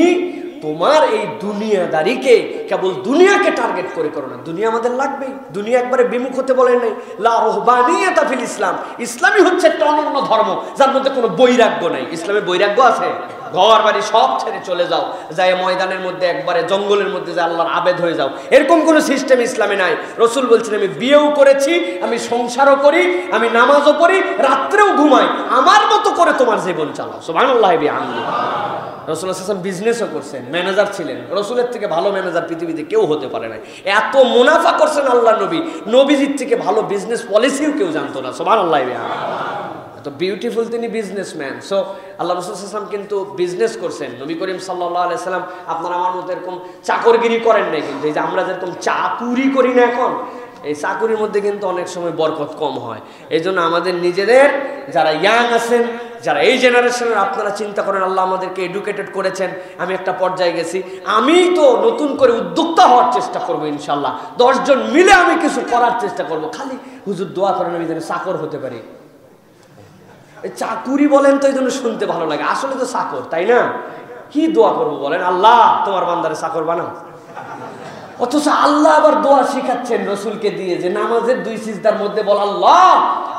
তোমার এই দুনিয়াদারিকে কেবল দুনিয়াকে টার্গেট করে করো না। দুনিয়া আমাদের লাগবেই, দুনিয়া একবারে বিমুখ হতে বলেন নাই। লা রুহবানিয়াতা ফিল ইসলাম, ইসলামই হচ্ছে একটা অনন্য ধর্ম যার মধ্যে কোনো বৈরাগ্য নাই। ইসলামে বৈরাগ্য আছে? ঘর বাড়ি সব ছেড়ে চলে যাও, যায় ময়দানের মধ্যে একবারে জঙ্গলের মধ্যে যে আল্লাহর আবেদ হয়ে যাও, এরকম কোনো সিস্টেম ইসলামে নাই। রসুল বলছেন আমি বিয়েও করেছি, আমি সংসারও করি, আমি নামাজও পড়ি, রাত্রেও ঘুমাই, আমার মতো করে তোমার জীবন চালাও। সুবহানাল্লাহ। রসুল হাসান বিজনেসও করছেন, ম্যানেজার ছিলেন। রসুলের থেকে ভালো ম্যানেজার পৃথিবীতে কেউ হতে পারে না। এত মুনাফা করছেন আল্লাহ নবী, নবীজির থেকে ভালো বিজনেস পলিসিও কেউ জানতো না। সুবহানাল্লাহ। এত বিউটিফুল তিনি বিজনেসম্যান। সো আল্লাহ রাসূল সাল্লাল্লাহু আলাইহি ওয়াসাল্লাম কিন্তু বিজনেস করছেন। নবী করিম সাল্লাল্লাহু আলাইহি সাল্লাম আপনার আমার মতো এরকম চাকরগিরি করেন নাই, কিন্তু এই যে আমরা যেরকম চাকুরি করি না এখন, এই চাকুরির মধ্যে কিন্তু অনেক সময় বরকত কম হয়। এই জন্য আমাদের নিজেদের যারা ইয়াং আছেন, যারা এই জেনারেশনের, আপনারা চিন্তা করেন আল্লাহ আমাদেরকে এডুকেটেড করেছেন। আমি একটা পর্যায়ে গেছি, আমি তো নতুন করে উদ্যোক্তা হওয়ার চেষ্টা করবো ইনশাল্লাহ। 10 জন মিলে আমি কিছু করার চেষ্টা করব। খালি হুজুর দোয়া করেন আমি যেন চাকর হতে পারি। চাকুরি বলেন তো এই জন্য শুনতে ভালো লাগে, আসলে তো চাকর, তাই না? কি দোয়া করবো বলেন? আল্লাহ তোমার বান্দারে চাকর বানাও। অথচ আল্লাহ আবার দোয়া শিখাচ্ছেন রসুলকে দিয়ে যে নামাজের 2 সিজদার মধ্যে বল আল্লাহ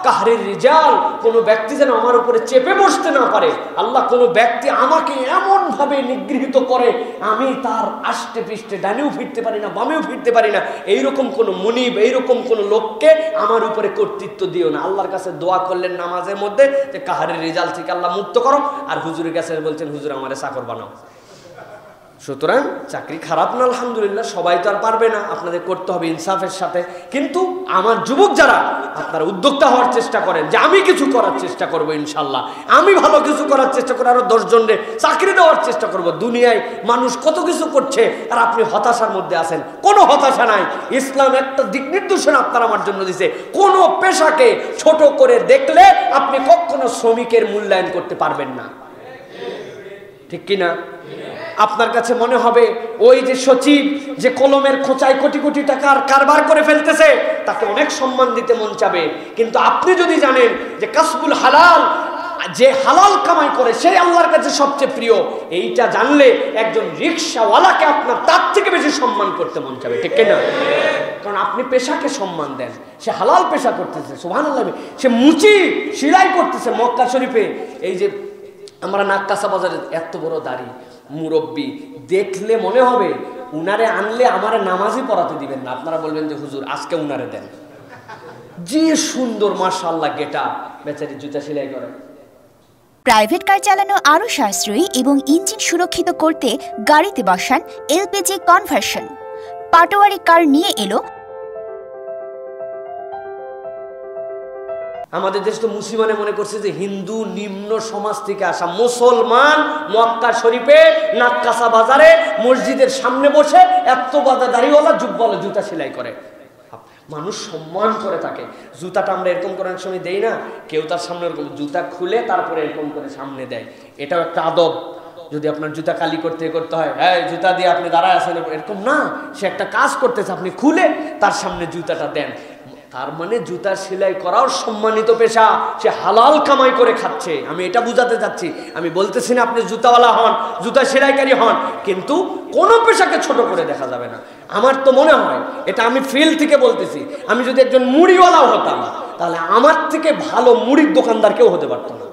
কাহরির রিজাল, কোন ব্যক্তি যেন আমার উপরে চেপে বসতে না পারে। আল্লাহ কোন ব্যক্তি আমাকে এমন ভাবে নিগৃহীত করে আমি তার আষ্টে পৃষ্ঠে ডানেও ফিরতে পারি না, বামেও ফিরতে পারি না, এইরকম কোন মুনিব, এইরকম কোন লোককে আমার উপরে কর্তৃত্ব দিও না। আল্লাহর কাছে দোয়া করলেন নামাজের মধ্যে যে কাহরির রিজাল থেকে আল্লাহ মুক্ত করো, আর হুজুরের কাছে বলছেন হুজুর আমারে চাকর বানাও। সুতরাং চাকরি খারাপ না, আলহামদুলিল্লাহ, সবাই তো আর পারবে না, আপনাদের করতে হবে ইনসাফের সাথে। কিন্তু আমার যুবক যারা, আপনারা উদ্যোক্তা হওয়ার চেষ্টা করেন যে আমি কিছু করার চেষ্টা করবো ইনশাল্লাহ, আমি ভালো কিছু করার চেষ্টা করে আরো 10 জনকে চাকরি দেওয়ার চেষ্টা করব। দুনিয়ায় মানুষ কত কিছু করছে আর আপনি হতাশার মধ্যে আছেন। কোনো হতাশা নাই, ইসলাম একটা দিক নির্দেশনা আপনার আমার জন্য দিছে। কোনো পেশাকে ছোট করে দেখলে আপনি কখনো শ্রমিকের মূল্যায়ন করতে পারবেন না, ঠিক কিনা? আপনার কাছে মনে হবে ওই যে সচিব যে কলমের খোঁচায় কোটি কোটি টাকার কারবার করে ফেলতেছে, তাকে অনেক সম্মান দিতে মন চাবে। কিন্তু আপনি যদি জানেন যে কাসবুল হালাল, যে হালাল কামাই করে সেই আল্লাহর কাছে সবচেয়ে প্রিয়, এইটা জানলে একজন রিকশাওয়ালাকে আপনার তার থেকে বেশি সম্মান করতে মন চাবে, ঠিক কিনা? কারণ আপনি পেশাকে সম্মান দেন, সে হালাল পেশা করতেছে, সুবহানাল্লাহ। সে মুচি সেলাই করতেছে মক্কা শরীফে। এই যে আমরা নাক্কাসা বাজারে এত বড় দাড়ি মুরব্বী, দেখলে মনে হবে উনারে আনলে আমার নামাজই পড়াতে দিবেন না। আপনারা বলবেন যে হুজুর আজকে উনারে দেন, যে সুন্দর মাশাআল্লাহ গেটা, বেচারি জুতা সেলাই করে। প্রাইভেট কার চালানো আরও সাশ্রয়ী এবং ইঞ্জিন সুরক্ষিত করতে গাড়িতে বসান এলপিজি কনভার্সন। পাটোয়ারি কার নিয়ে এলো। আমাদের দেশ তো মুসলমানে মনে করছে যে হিন্দু নিম্ন সমাজ থেকে আসা মুসলমান মক্কা শরীফে নাক্কাসা বাজারে মসজিদের সামনে বসে এত বাদা দাড়িওয়ালা জুব্বাওয়ালা জুতা সেলাই করে, মানুষ সম্মান করে থাকে। জুতাটা আমরা এরকম করে অনেক সময় দেই না, কেউ তার সামনে এরকম জুতা খুলে তারপরে এরকম করে সামনে দেয়, এটাও একটা আদব। যদি আপনার জুতা কালি করতে হয়, হ্যাঁ জুতা দিয়ে আপনি দাঁড়ায় আছেন, এরকম না, সে একটা কাজ করতেছে, আপনি খুলে তার সামনে জুতাটা দেন। তার মানে জুতা সেলাই করাও সম্মানিত পেশা, সে হালাল কামাই করে খাচ্ছে। আমি এটা বুঝাতে চাচ্ছি, আমি বলতেছি না আপনি জুতাওয়ালা হন, জুতা সেলাইকারী হন, কিন্তু কোনো পেশাকে ছোট করে দেখা যাবে না। আমার তো মনে হয়, এটা আমি ফিল থেকে বলতেছি, আমি যদি একজন মুড়িওয়ালাও হতাম তাহলে আমার থেকে ভালো মুড়ির দোকানদার কেউ হতে পারতো না।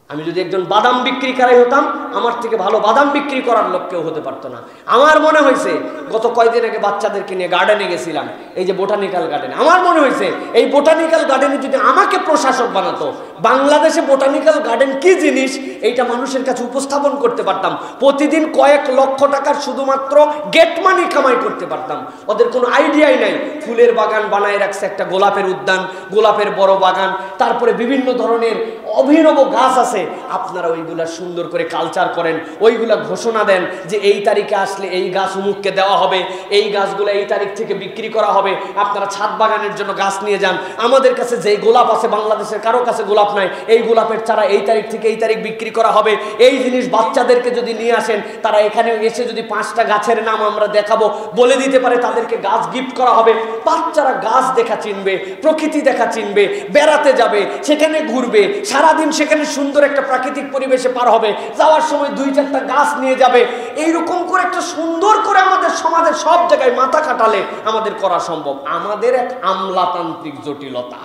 আমি যদি একজন বাদাম বিক্রিকারী হতাম, আমার থেকে ভালো বাদাম বিক্রি করার লোক কেউ হতে পারতো না। আমার মনে হয়েছে গত কয়েকদিন আগে বাচ্চাদেরকে নিয়ে গার্ডেনে গেছিলাম, এই যে বোটানিক্যাল গার্ডেন, আমার মনে হয়েছে এই বোটানিক্যাল গার্ডেনে যদি আমাকে প্রশাসক বানাতো, বাংলাদেশে বোটানিক্যাল গার্ডেন কি জিনিস এইটা মানুষের কাছে উপস্থাপন করতে পারতাম। প্রতিদিন কয়েক লক্ষ টাকার শুধুমাত্র গেট মানি কামাই করতে পারতাম। ওদের কোনো আইডিয়াই নাই, ফুলের বাগান বানায় রাখছে, একটা গোলাপের উদ্যান, গোলাপের বড় বাগান, তারপরে বিভিন্ন ধরনের অভিনব গাছ আছে। আপনারা ওইগুলা সুন্দর করে কালচার করেন, ওইগুলা ঘোষণা দেন যে এই তারিখে আসলে এই গাছ উমুককে দেওয়া হবে, এই গাছগুলো এই তারিখ থেকে বিক্রি করা হবে, আপনারা ছাদ বাগানের জন্য গাছ নিয়ে যান। আমাদের কাছে যেই গোলাপ আছে, বাংলাদেশের কারো কাছে গোলাপ নাই, এই গোলাপের চারা এই তারিখ থেকে এই তারিখ বিক্রি করা হবে। এই জিনিস বাচ্চাদেরকে যদি নিয়ে আসেন, তারা এখানে এসে যদি 5টা গাছের নাম আমরা দেখাবো, বলে দিতে পারে, তাদেরকে গাছ গিফট করা হবে। বাচ্চারা গাছ দেখা চিনবে, প্রকৃতি দেখা চিনবে, বেড়াতে যাবে, সেখানে ঘুরবে, সারাদিন সেখানে সুন্দর একটা প্রাকৃতিক পরিবেশে পার হবে, যাওয়ার সময় 2-4টা গাছ নিয়ে যাবে। এইরকম করে একটা সুন্দর করে আমাদের সমাজের সব জায়গায় মাথা খাটালে আমাদের করা সম্ভব। আমাদের এক আমলাতান্ত্রিক জটিলতা,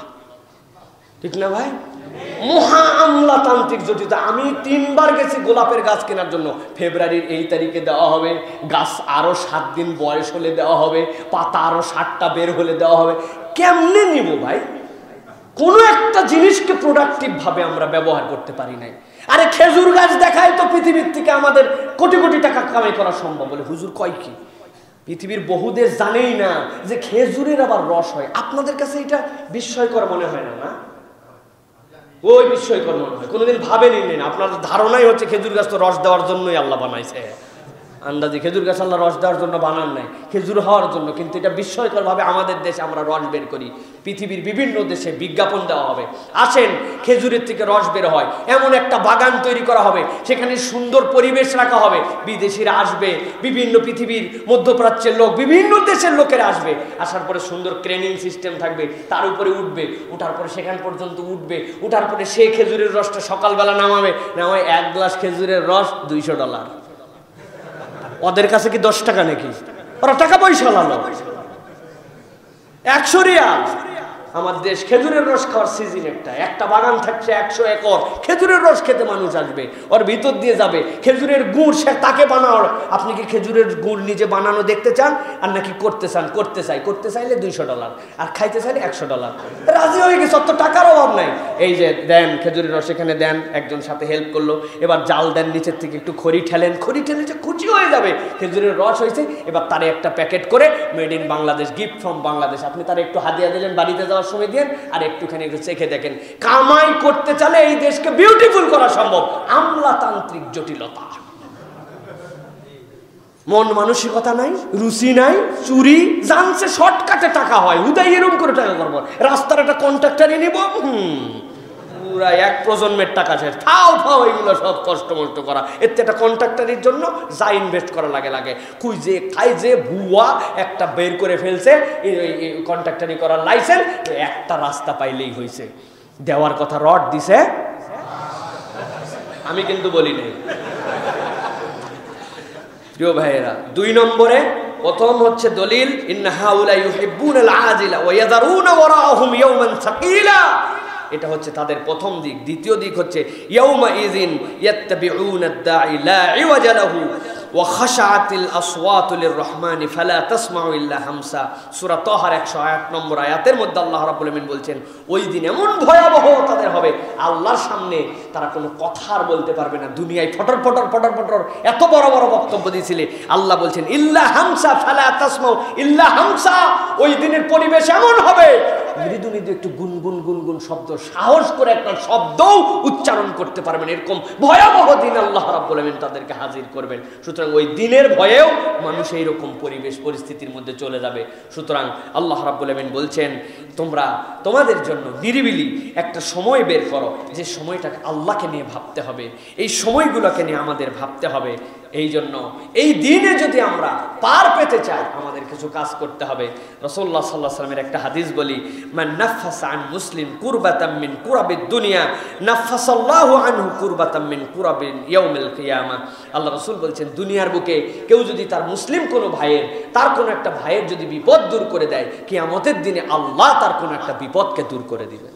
ঠিক না ভাই? মহা আমলাতান্ত্রিক জটিলতা। আমি 3বার গেছি গোলাপের গাছ কেনার জন্য, ফেব্রুয়ারির এই তারিখে দেওয়া হবে, গাছ আরো 7 দিন বয়স হলে দেওয়া হবে, পাতা আরো 7টা বের হলে দেওয়া হবে। কেমনে নিব ভাই? কোনো একটা জিনিসকে প্রোডাক্টিভ ভাবে আমরা ব্যবহার করতে পারি নাই। আরে খেজুর গাছ দেখায় তো পৃথিবীর থেকে আমাদের কোটি কোটি টাকা কামাই করা সম্ভব। বলে হুজুর কয় কি? পৃথিবীর বহু দেশ জানেই না যে খেজুরের আবার রস হয়। আপনাদের কাছে এটা বিস্ময়কর মনে হয় না? না, ওই বিস্ময়কর মনে হয়, কোনোদিন ভাবেনি না। আপনাদের ধারণাই হচ্ছে খেজুর গাছ তো রস দেওয়ার জন্যই আল্লাহ বানাইছে। আন্দাজি খেজুর গাছ আল্লাহ রস দেওয়ার জন্য বানান নাই, খেজুর হওয়ার জন্য। কিন্তু এটা বিস্ময়কর ভাবে আমাদের দেশে আমরা রস বের করি, পৃথিবীর বিভিন্ন দেশে বিজ্ঞাপন দেওয়া হবে, আসেন খেজুরের থেকে রস বের হয়, এমন একটা বাগান তৈরি করা হবে, সেখানে সুন্দর পরিবেশ রাখা হবে, বিদেশিরা আসবে, বিভিন্ন পৃথিবীর মধ্যপ্রাচ্যের লোক, বিভিন্ন দেশের লোকেরা আসবে, আসার পরে সুন্দর ক্রেনিং সিস্টেম থাকবে, তার উপরে উঠবে, উঠার পরে সেখান পর্যন্ত উঠবে, উঠার পরে সেই খেজুরের রসটা সকালবেলা নামাবে, নামায় 1 গ্লাস খেজুরের রস $200। ওদের কাছে কি 10 টাকা নাকি? ওরা টাকা পয়সা লালো। 100 রিয়াল। আমার দেশ খেজুরের রস খাওয়ার সিজন, একটা বাগান থাকছে 100 একর, খেজুরের রস খেতে মানুষ আসবে, ওর ভিতর দিয়ে যাবে। খেজুরের গুড় সে তাকে বানাও। আপনি কি খেজুরের গুড় নিজে বানানো দেখতে চান, আর নাকি করতে চান? করতে চাইলে $200, আর খাইতে চাইলে $100। রাজি হয়ে গেছে, অত টাকার অভাব নাই। এই যে দেন খেজুরের রস, এখানে দেন, একজন সাথে হেল্প করলো, এবার জাল দেন, নিচের থেকে একটু খড়ি ঠেলেন, যে খুশি হয়ে যাবে, খেজুরের রস হয়েছে। এবার তারে একটা প্যাকেট করে made in Bangladesh, gift from Bangladesh, আপনি তারে একটু হাদিয়া দিলেন, বাড়িতে যাওয়ার সময় দেন, আর একটুখানি একটু চেখে দেখেন। কামাই করতে চাইলে এই দেশকে বিউটিফুল করা সম্ভব। আমলাতান্ত্রিক জটিলতা, মন মানসিকতা নাই, রুচি নাই, চুরি জানছে শর্টকাটে টাকা হয়, হুদাই এরকম করে টাকা করবো, রাস্তার একটা কন্ট্রাক্টরই নিব, পুরা 1 প্রজন্মের টাকা শেষ। ফাও এগুলো সব কষ্ট মষ্ট করা, এতে একটা কন্ট্রাক্টরের জন্য যা ইনভেস্ট করা লাগে, খুঁজে খাই যে ভুয়া একটা বের করে ফেলছে কন্ট্রাক্টরি করার লাইসেন্স, একটা রাস্তা পাইলেই হয়েছে। দেওয়ার কথা রড দিছে, আমি কিন্তু বলি নাই। প্রিয় ভাইয়েরা, 2 নম্বরে প্রথম হচ্ছে দলিল, ইন্না হাউলা ইউহিব্বুনাল আজিলা ওয়া ইয়াযারুনা ওয়ারাহুম ইয়াওমান সাকিলা। এটা হচ্ছে তাদের প্রথম দিক। দ্বিতীয় দিক হচ্ছে ইয়াউমা ইযিন ইয়াত্তাবিউনা আদ-দাঈ লা ইওয়াজা লাহু ওয়া খাশাআতিল আসওয়াতু লিররহমানি ফালা তাসমাউ ইল্লা হামসা। সূরা তাহার 108 নম্বর আয়াতের মধ্যে আল্লাহ রাব্বুল আলামিন বলছেন ওই দিন এমন ভয়াবহ তাদের হবে আল্লাহর সামনে তারা কোনো কথা আর বলতে পারবে না। দুনিয়ায় ফটর ফটর ফটর ফটর এত বড় বড় বক্তব্য দিয়েছিলে, আল্লাহ বলছেন ইল্লা হামসা ফালা তাসমাউ ইল্লা হামসা। ওই দিনের পরিবেশ এমন হবে মৃদু মৃদু একটু গুনগুন গুনগুন শব্দ, সাহস করে একটা শব্দও উচ্চারণ করতে পারবেন, এরকম ভয়াবহ দিন আল্লাহ রাব্বুল আলামিন তাদেরকে হাজির করবেন। সুতরাং ওই দিনের ভয়েও মানুষ এইরকম পরিবেশ পরিস্থিতির মধ্যে চলে যাবে। সুতরাং আল্লাহ রাব্বুল আলামিন বলছেন তোমরা তোমাদের জন্য নিরিবিলি একটা সময় বের করো, যে সময়টাকে আল্লাহকে নিয়ে ভাবতে হবে, এই সময়গুলোকে নিয়ে আমাদের ভাবতে হবে। এই জন্য এই দিনে যদি আমরা পার পেতে চাই আমাদের কিছু কাজ করতে হবে। রাসূলুল্লাহ সাল্লাল্লাহু আলাইহি ওয়াসাল্লামের একটা হাদিস বলি, মান নাফাসা আন মুসলিম কুরবাতাম মিন কুরাবিদ দুনিয়া নাফাসাল্লাহু আনহু কুরবাতাম মিন কুরাবিল ইয়াউমিল কিয়ামা। আল্লাহ রাসূল বলছেন দুনিয়ার বুকে কেউ যদি তার মুসলিম কোনো ভাইয়ের, তার কোনো একটা ভাইয়ের যদি বিপদ দূর করে দেয়, কিয়ামতের দিনে আল্লাহ তার কোনো একটা বিপদকে দূর করে দিবেন।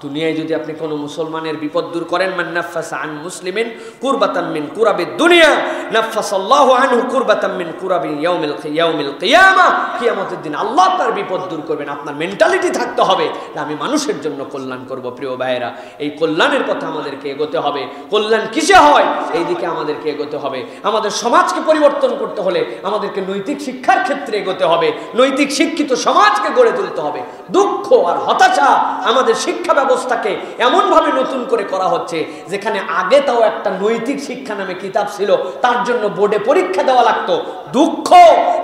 দুনিয়ায় যদি আপনি কোনো মুসলমানের বিপদ দূর করেন, মান নাফাসা আন মুসলিমিন কুরবাতাম মিন কুরাবিদ দুনিয়া নাফাসাল্লাহু আনহু কুরবাতাম মিন কুরাবিল ইয়াউমিল কিয়ামা। কিয়ামতের দিন আল্লাহ তার বিপদ দূর করবেন। আপনার মেন্টালিটি থাকতে হবে যে আমি মানুষের জন্য কল্যাণ করব। প্রিয় ভাইয়েরা, এই কল্যাণের পথে আমাদেরকে এগোতে হবে। কল্যাণ কিসে হয় এই দিকে আমাদেরকে এগোতে হবে। আমাদের সমাজকে পরিবর্তন করতে হলে আমাদেরকে নৈতিক শিক্ষার ক্ষেত্রে এগোতে হবে, নৈতিক শিক্ষিত সমাজকে গড়ে তুলতে হবে। দুঃখ আর হতাশা আমাদের শিক্ষা ব্যবস্থাকে এমনভাবে নতুন করে করা হচ্ছে যেখানে আগে তাও একটা নৈতিক শিক্ষা নামে কিতাব ছিল, তার জন্য বোর্ডে পরীক্ষা দেওয়া লাগতো। দুঃখ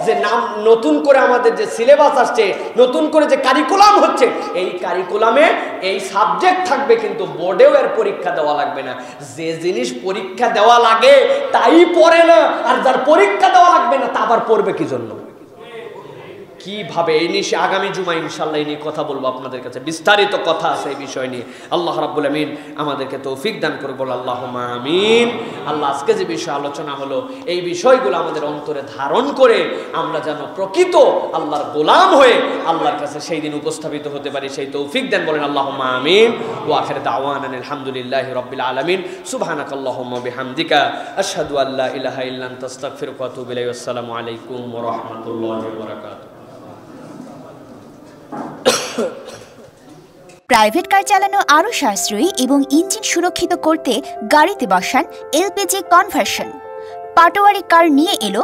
যে নাম নতুন করে আমাদের যে সিলেবাস আসছে, নতুন করে যে কারিকুলাম হচ্ছে, এই কারিকুলামে এই সাবজেক্ট থাকবে কিন্তু বোর্ডেও এর পরীক্ষা দেওয়া লাগবে না। যে জিনিস পরীক্ষা দেওয়া লাগে তাই পড়ে না, আর যার পরীক্ষা দেওয়া লাগবে না তা আবার পড়বে কি জন্য? কিভাবে? এই নিয়ে আগামী জুমায় ইনশাআল্লাহ এই নিয়ে কথা বলবো আপনাদের কাছে, বিস্তারিত কথা আছে এই বিষয় নিয়ে। আল্লাহ রাব্বুল আমিন আমাদেরকে তৌফিক দান করুন, আল্লাহুম্মা আমিন। আল্লাহ আজকে যে বিষয় আলোচনা হলো এই বিষয়গুলো আমাদের অন্তরে ধারণ করে আমরা যেন প্রকৃত আল্লাহর গোলাম হয়ে আল্লাহর কাছে সেই দিন উপস্থাপিত হতে পারি, সেই তৌফিক দেন বলেন আল্লাহুম্মা আমিন। ওয়া আখিরু দাওয়ানা আলহামদুলিল্লাহি রাব্বিল আলামিন। সুবহানাকাল্লাহুম্মা বিহামদিকা আশহাদু আল্লা ইলাহা ইল্লা আনতা আস্তাগফিরুকা ওয়া আতুবু ইলাইহি। আসসালামু আলাইকুম ওয়া রাহমাতুল্লাহি ওয়া বারাকাতুহু। প্রাইভেট কার চালানো আরও সাশ্রয়ী এবং ইঞ্জিন সুরক্ষিত করতে গাড়িতে বসান এলপিজি কনভার্সন। পাটোয়ারি কার নিয়ে এলো